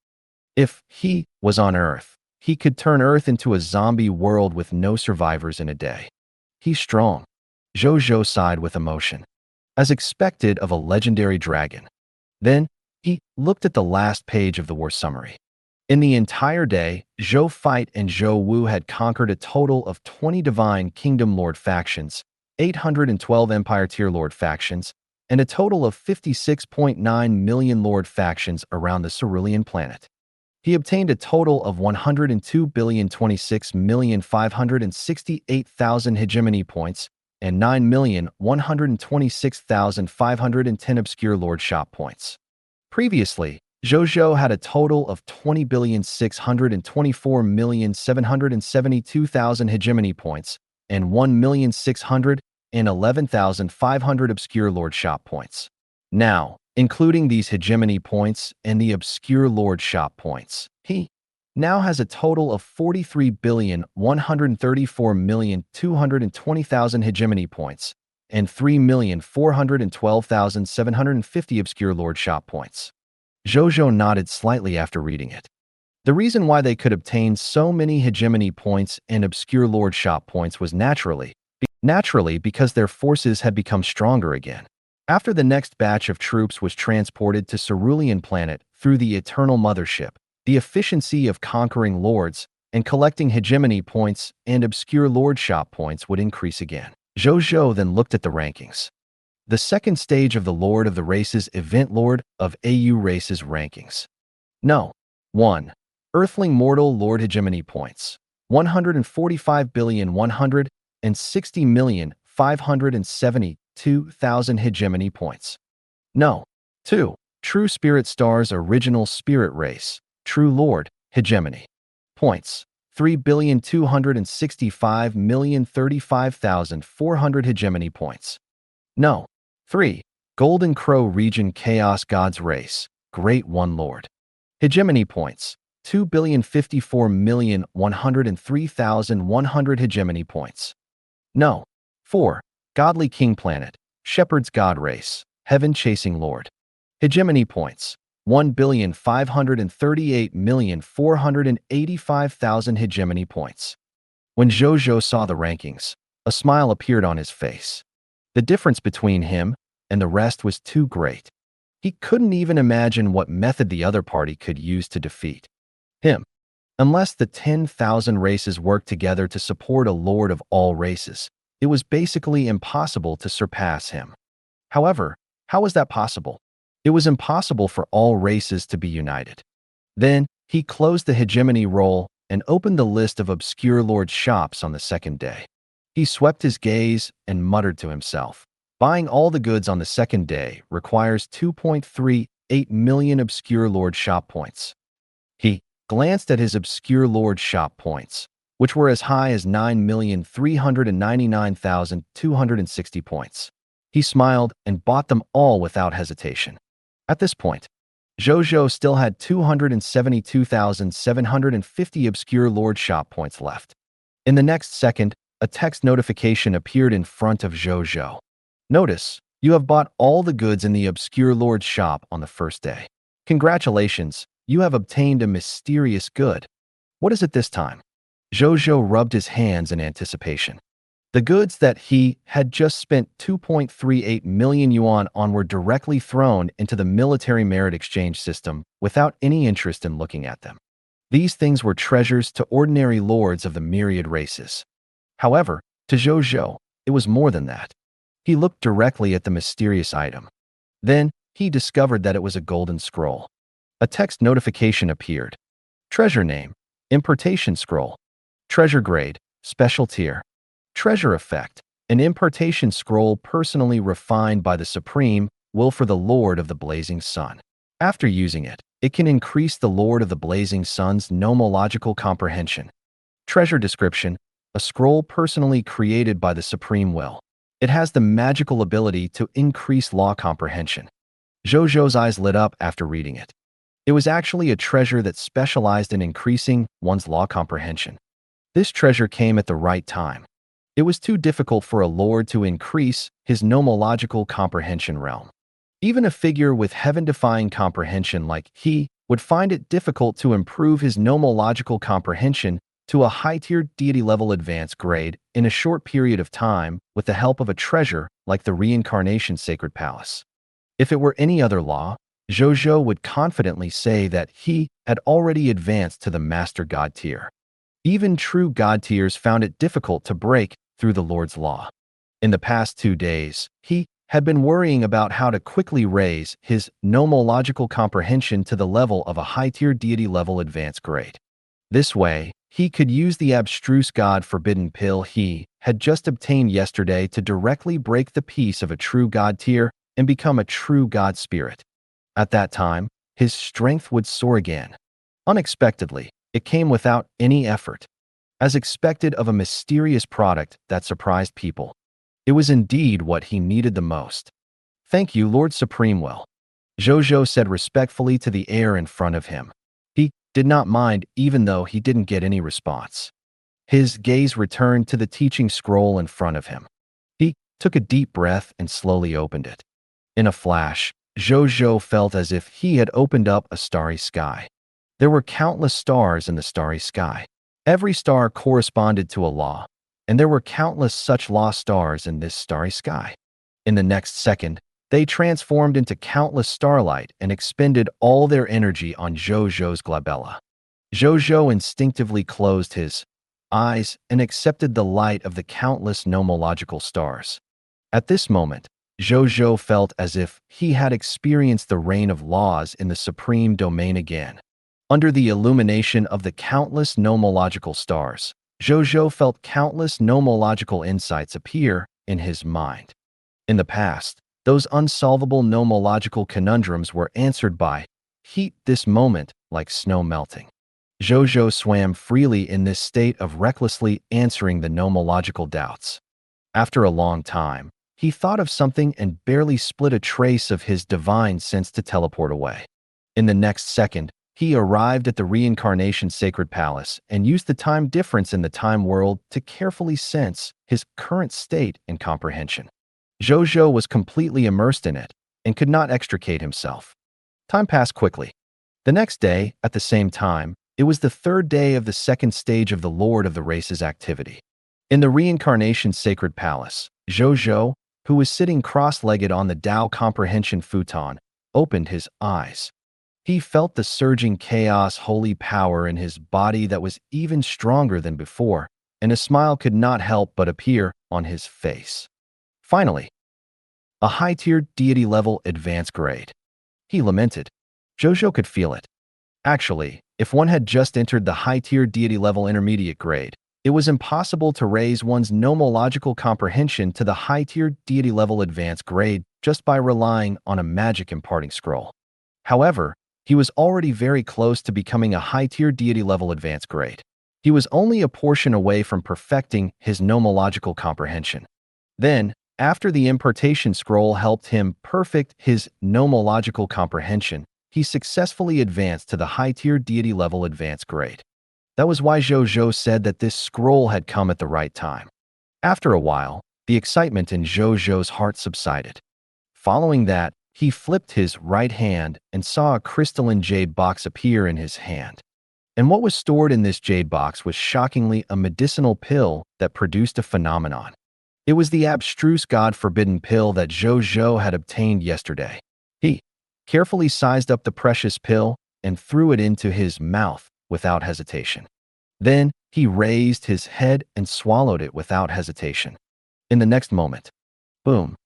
If he was on Earth, he could turn Earth into a zombie world with no survivors in a day. He's strong. Zhou Zhou sighed with emotion, as expected of a legendary dragon. Then, he looked at the last page of the war summary. In the entire day, Zhou Fight and Zhou Wu had conquered a total of 20 Divine Kingdom Lord factions, 812 Empire Tier Lord factions, and a total of 56.9 million Lord factions around the Cerulean planet. He obtained a total of 102,026,568,000 hegemony points and 9,126,510 obscure lord shop points. Previously, Zhou Zhou had a total of 20,624,772,000 hegemony points and 1,611,500 obscure lord shop points. Now, including these hegemony points and the obscure lord shop points, he now has a total of 43,134,220,000 hegemony points and 3,412,750 obscure lord shop points. Zhou Zhou nodded slightly after reading it. The reason why they could obtain so many hegemony points and obscure lord shop points was naturally because their forces had become stronger again. After the next batch of troops was transported to Cerulean Planet through the Eternal Mothership, the efficiency of conquering lords and collecting hegemony points and obscure lord shop points would increase again. Zhou Zhou then looked at the rankings. The second stage of the Lord of the Races Event Lord of AU Races rankings. No. 1. Earthling Mortal Lord Hegemony Points. 145,160,572,000 hegemony points. No. 2. True Spirit Stars Original Spirit Race, True Lord, Hegemony. Points. 3,265,035,400 hegemony points. No. 3. Golden Crow Region Chaos Gods Race, Great One Lord. Hegemony points. 2,054,103,100 hegemony points. No. 4. Godly King Planet, Shepherd's God Race, Heaven Chasing Lord. Hegemony points. 1,538,485,000 hegemony points. When Zhou Zhou saw the rankings, a smile appeared on his face. The difference between him and the rest was too great. He couldn't even imagine what method the other party could use to defeat him. Unless the 10,000 races worked together to support a lord of all races, it was basically impossible to surpass him. However, how was that possible? It was impossible for all races to be united. Then, he closed the hegemony roll and opened the list of obscure lord shops on the second day. He swept his gaze and muttered to himself, buying all the goods on the second day requires 2.38 million obscure lord shop points. He glanced at his obscure lord shop points, which were as high as 9,399,260 points. He smiled and bought them all without hesitation. At this point, Zhou Zhou still had 272,750 obscure lord shop points left. In the next second, a text notification appeared in front of Zhou Zhou. Notice, You have bought all the goods in the obscure lord's shop on the first day. Congratulations, you have obtained a mysterious good. What is it this time? Zhou Zhou rubbed his hands in anticipation. The goods that he had just spent 2.38 million yuan on were directly thrown into the military merit exchange system without any interest in looking at them. These things were treasures to ordinary lords of the myriad races. However, to Zhou Zhou, it was more than that. He looked directly at the mysterious item. Then, he discovered that it was a golden scroll. A text notification appeared. Treasure name, importation scroll. Treasure grade, special tier. Treasure effect, an impartation scroll personally refined by the Supreme will for the Lord of the Blazing Sun. After using it, it can increase the Lord of the Blazing Sun's nomological comprehension. Treasure description, a scroll personally created by the Supreme Will. It has the magical ability to increase law comprehension. Zhou Zhou's eyes lit up after reading it. It was actually a treasure that specialized in increasing one's law comprehension. This treasure came at the right time. It was too difficult for a lord to increase his nomological comprehension realm. Even a figure with heaven-defying comprehension like he would find it difficult to improve his nomological comprehension to a high-tier deity-level advanced grade in a short period of time with the help of a treasure like the Reincarnation Sacred Palace. If it were any other law, Zhou Zhou would confidently say that he had already advanced to the Master God tier. Even true God tiers found it difficult to break through the Lord's law. In the past 2 days, he had been worrying about how to quickly raise his nomological comprehension to the level of a high-tier deity-level advanced grade. This way, he could use the abstruse God forbidden pill he had just obtained yesterday to directly break the peace of a true God tier and become a true God spirit. At that time, his strength would soar again. Unexpectedly, it came without any effort. As expected of a mysterious product that surprised people. It was indeed what he needed the most. Thank you, Lord Supreme Will. Zhou Zhou said respectfully to the air in front of him. He did not mind even though he didn't get any response. His gaze returned to the teaching scroll in front of him. He took a deep breath and slowly opened it. In a flash, Zhou Zhou felt as if he had opened up a starry sky. There were countless stars in the starry sky. Every star corresponded to a law, and there were countless such law stars in this starry sky. In the next second, they transformed into countless starlight and expended all their energy on Zhou Zhou's glabella. Zhou Zhou instinctively closed his eyes and accepted the light of the countless nomological stars. At this moment, Zhou Zhou felt as if he had experienced the reign of laws in the supreme domain again. Under the illumination of the countless nomological stars, Zhou Zhou felt countless nomological insights appear in his mind. In the past, those unsolvable nomological conundrums were answered by heat this moment like snow melting. Zhou Zhou swam freely in this state of recklessly answering the nomological doubts. After a long time, he thought of something and barely split a trace of his divine sense to teleport away. In the next second, he arrived at the Reincarnation Sacred Palace and used the time difference in the time world to carefully sense his current state and comprehension. Zhou Zhou was completely immersed in it and could not extricate himself. Time passed quickly. The next day, at the same time, it was the 3rd day of the 2nd stage of the Lord of the Race's activity. In the Reincarnation Sacred Palace, Zhou Zhou, who was sitting cross-legged on the Tao Comprehension futon, opened his eyes. He felt the surging chaos holy power in his body that was even stronger than before, and a smile could not help but appear on his face. Finally, a high-tier deity-level advanced grade. He lamented. Zhou Zhou could feel it. Actually, if one had just entered the high-tier deity-level intermediate grade, it was impossible to raise one's nomological comprehension to the high-tier deity-level advanced grade just by relying on a magic imparting scroll. However, he was already very close to becoming a high-tier deity-level advanced grade. He was only a portion away from perfecting his nomological comprehension. Then, after the impartation scroll helped him perfect his nomological comprehension, he successfully advanced to the high-tier deity-level advanced grade. That was why Zhou Zhou said that this scroll had come at the right time. After a while, the excitement in Zhou Zhou's heart subsided. Following that, he flipped his right hand and saw a crystalline jade box appear in his hand. And what was stored in this jade box was shockingly a medicinal pill that produced a phenomenon. It was the abstruse God-forbidden pill that Zhou Zhou had obtained yesterday. He carefully sized up the precious pill and threw it into his mouth without hesitation. Then he raised his head and swallowed it without hesitation. In the next moment, boom,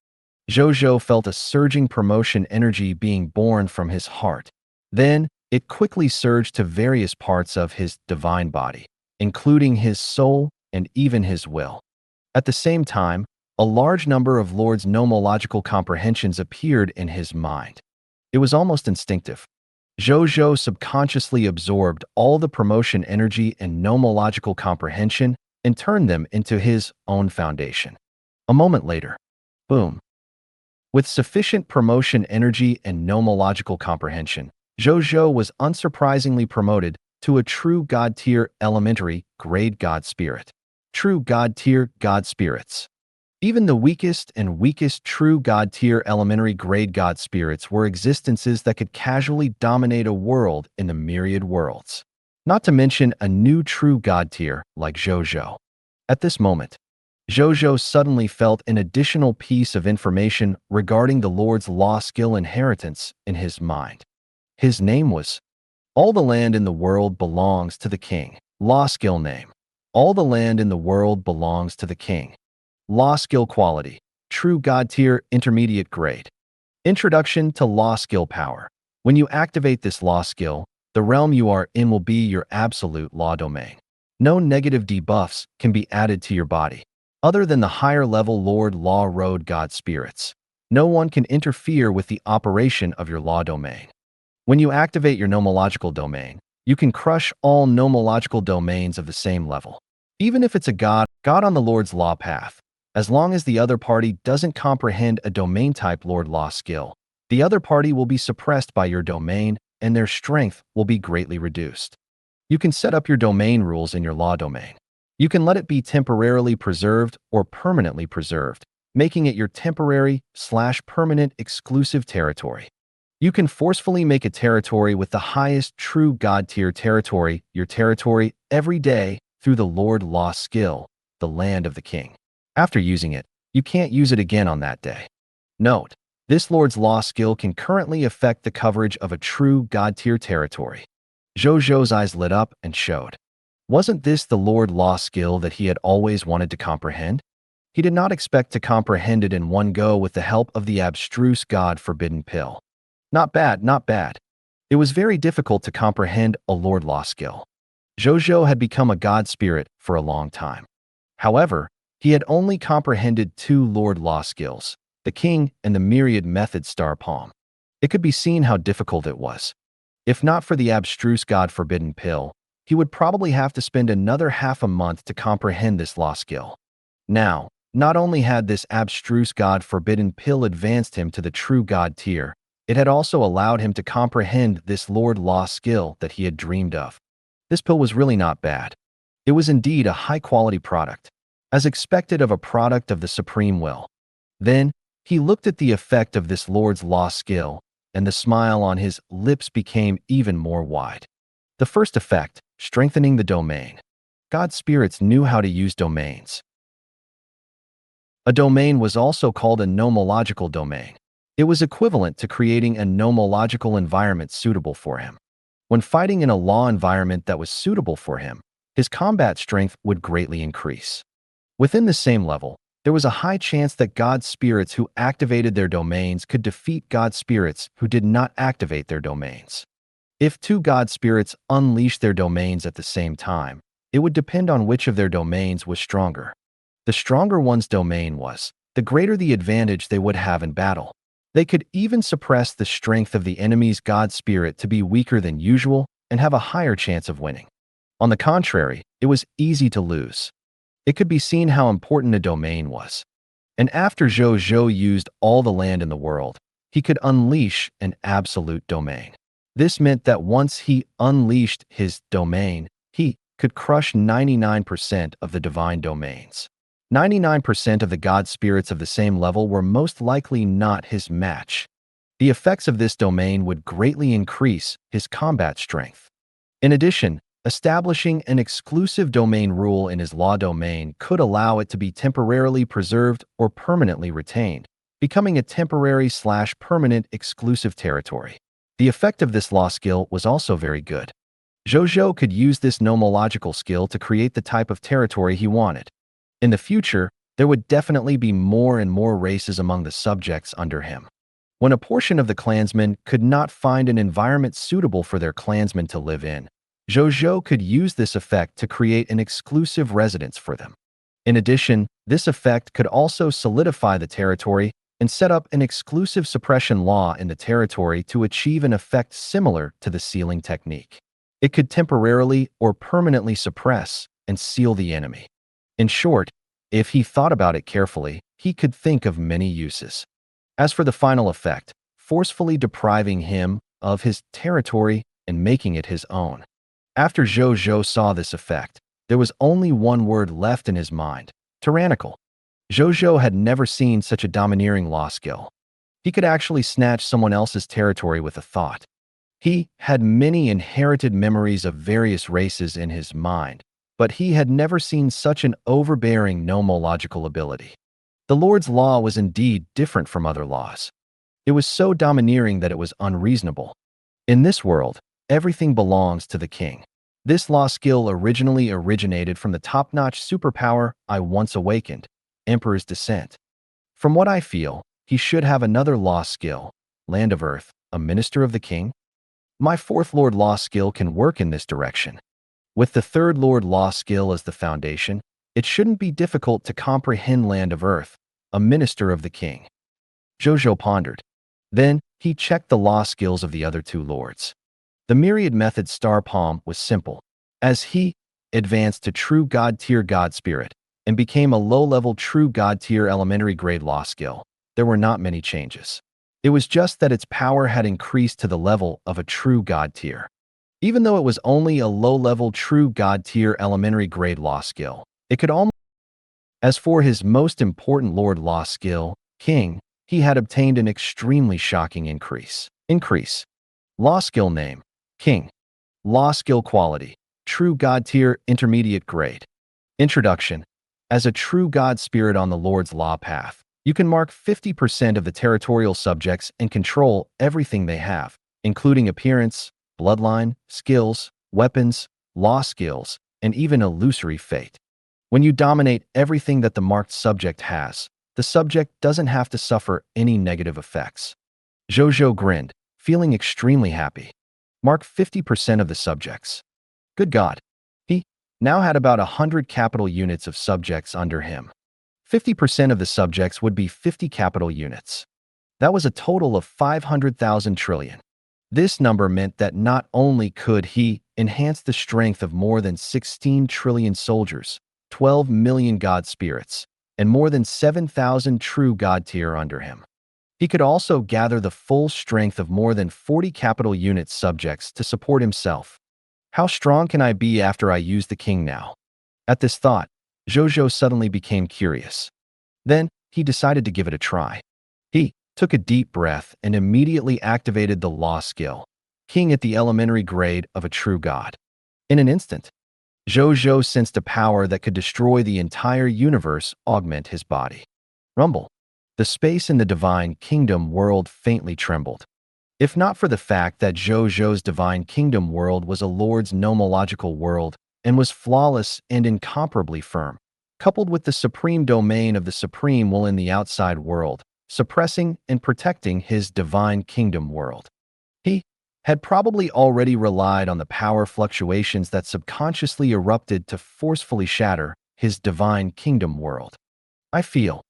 Zhou Zhou felt a surging promotion energy being born from his heart. Then it quickly surged to various parts of his divine body, including his soul and even his will. At the same time, a large number of Lord's nomological comprehensions appeared in his mind. It was almost instinctive. Zhou Zhou subconsciously absorbed all the promotion energy and nomological comprehension and turned them into his own foundation. A moment later, boom. With sufficient promotion energy and nomological comprehension, Zhou Zhou was unsurprisingly promoted to a true God-tier elementary grade God spirit. True God-tier God spirits. Even the weakest true God-tier elementary grade God spirits were existences that could casually dominate a world in the myriad worlds. Not to mention a new true God tier like Zhou Zhou. At this moment, Zhou Zhou suddenly felt an additional piece of information regarding the Lord's law skill inheritance in his mind. His name was, all the land in the world belongs to the king. Law skill name. All the land in the world belongs to the king. Law skill quality. True God tier intermediate grade. Introduction to law skill power. When you activate this law skill, the realm you are in will be your absolute law domain. No negative debuffs can be added to your body. Other than the higher level Lord Law Road God spirits, no one can interfere with the operation of your law domain. When you activate your nomological domain, you can crush all nomological domains of the same level. Even if it's a god on the Lord's law path, as long as the other party doesn't comprehend a domain type Lord law skill, the other party will be suppressed by your domain and their strength will be greatly reduced. You can set up your domain rules in your law domain. You can let it be temporarily preserved or permanently preserved, making it your temporary/permanent exclusive territory. You can forcefully make a territory with the highest true God tier territory your territory every day through the Lord Law skill, the land of the king. After using it, you can't use it again on that day. Note, this Lord's Law skill can currently affect the coverage of a true God tier territory. Zhou Zhou's eyes lit up and showed. Wasn't this the Lord Law skill that he had always wanted to comprehend? He did not expect to comprehend it in one go with the help of the abstruse God-forbidden pill. Not bad, not bad. It was very difficult to comprehend a Lord Law skill. Zhou Zhou had become a God spirit for a long time. However, he had only comprehended two Lord Law skills, the King and the Myriad Method Star Palm. It could be seen how difficult it was. If not for the abstruse God-forbidden pill, he would probably have to spend another half a month to comprehend this law skill. Now, not only had this abstruse God-forbidden pill advanced him to the true God tier, it had also allowed him to comprehend this Lord Law skill that he had dreamed of. This pill was really not bad. It was indeed a high-quality product, as expected of a product of the Supreme Will. Then, he looked at the effect of this Lord's Law skill, and the smile on his lips became even more wide. The first effect, strengthening the domain. God spirits knew how to use domains. A domain was also called a nomological domain. It was equivalent to creating a nomological environment suitable for him. When fighting in a law environment that was suitable for him, his combat strength would greatly increase. Within the same level, there was a high chance that God spirits who activated their domains could defeat God spirits who did not activate their domains. If two God spirits unleashed their domains at the same time, it would depend on which of their domains was stronger. The stronger one's domain was, the greater the advantage they would have in battle. They could even suppress the strength of the enemy's God spirit to be weaker than usual and have a higher chance of winning. On the contrary, it was easy to lose. It could be seen how important a domain was. And after Zhou Zhou used all the land in the world, he could unleash an absolute domain. This meant that once he unleashed his domain, he could crush 99% of the divine domains. 99% of the god spirits of the same level were most likely not his match. The effects of this domain would greatly increase his combat strength. In addition, establishing an exclusive domain rule in his law domain could allow it to be temporarily preserved or permanently retained, becoming a temporary/permanent exclusive territory. The effect of this law skill was also very good. Zhou Zhou could use this nomological skill to create the type of territory he wanted. In the future, there would definitely be more and more races among the subjects under him. When a portion of the clansmen could not find an environment suitable for their clansmen to live in, Zhou Zhou could use this effect to create an exclusive residence for them. In addition, this effect could also solidify the territory and set up an exclusive suppression law in the territory to achieve an effect similar to the sealing technique. It could temporarily or permanently suppress and seal the enemy. In short, if he thought about it carefully, he could think of many uses. As for the final effect, forcefully depriving him of his territory and making it his own. After Zhou Zhou saw this effect, there was only one word left in his mind: tyrannical. Zhou Zhou had never seen such a domineering law skill. He could actually snatch someone else's territory with a thought. He had many inherited memories of various races in his mind, but he had never seen such an overbearing nomological ability. The Lord's law was indeed different from other laws. It was so domineering that it was unreasonable. In this world, everything belongs to the king. This law skill originally originated from the top-notch superpower I once awakened, Emperor's Descent. From what I feel, he should have another law skill, Land of Earth, a minister of the king. My fourth Lord law skill can work in this direction. With the third Lord law skill as the foundation, it shouldn't be difficult to comprehend Land of Earth, a minister of the king. Zhou Zhou pondered. Then, he checked the law skills of the other two lords. The myriad method star palm was simple. As he advanced to true god tier god spirit and became a low-level true god tier elementary grade law skill, there were not many changes. It was just that its power had increased to the level of a true god tier. Even though it was only a low-level true god tier elementary grade law skill, it could almost. As for his most important Lord law skill, King, he had obtained an extremely shocking increase. Law skill name, King. Law skill quality, true god tier intermediate grade. Introduction. As a true god spirit on the Lord's law path, you can mark 50% of the territorial subjects and control everything they have, including appearance, bloodline, skills, weapons, law skills, and even illusory fate. When you dominate everything that the marked subject has, the subject doesn't have to suffer any negative effects. Zhou Zhou grinned, feeling extremely happy. Mark 50% of the subjects. Good God. He now had about 100 capital units of subjects under him. 50% of the subjects would be 50 capital units. That was a total of 500,000 trillion. This number meant that not only could he enhance the strength of more than 16 trillion soldiers, 12 million god spirits, and more than 7,000 true god tier under him. He could also gather the full strength of more than 40 capital unit subjects to support himself. How strong can I be after I use the king now? At this thought, Zhou Zhou suddenly became curious. Then, he decided to give it a try. He took a deep breath and immediately activated the law skill, King at the elementary grade of a true god. In an instant, Zhou Zhou sensed a power that could destroy the entire universe augment his body. Rumble. The space in the divine kingdom world faintly trembled. If not for the fact that Zhou Zhou's divine kingdom world was a lord's nomological world and was flawless and incomparably firm, coupled with the supreme domain of the supreme will in the outside world, suppressing and protecting his divine kingdom world. He had probably already relied on the power fluctuations that subconsciously erupted to forcefully shatter his divine kingdom world. I feel.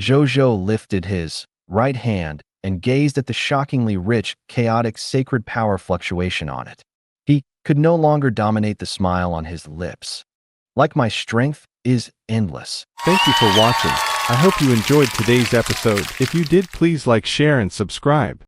Zhou Zhou lifted his right hand and gazed at the shockingly rich, chaotic sacred power fluctuation on it. He could no longer dominate the smile on his lips. Like my strength is endless. Thank you for watching. I hope you enjoyed today's episode. If you did, please like, share, and subscribe.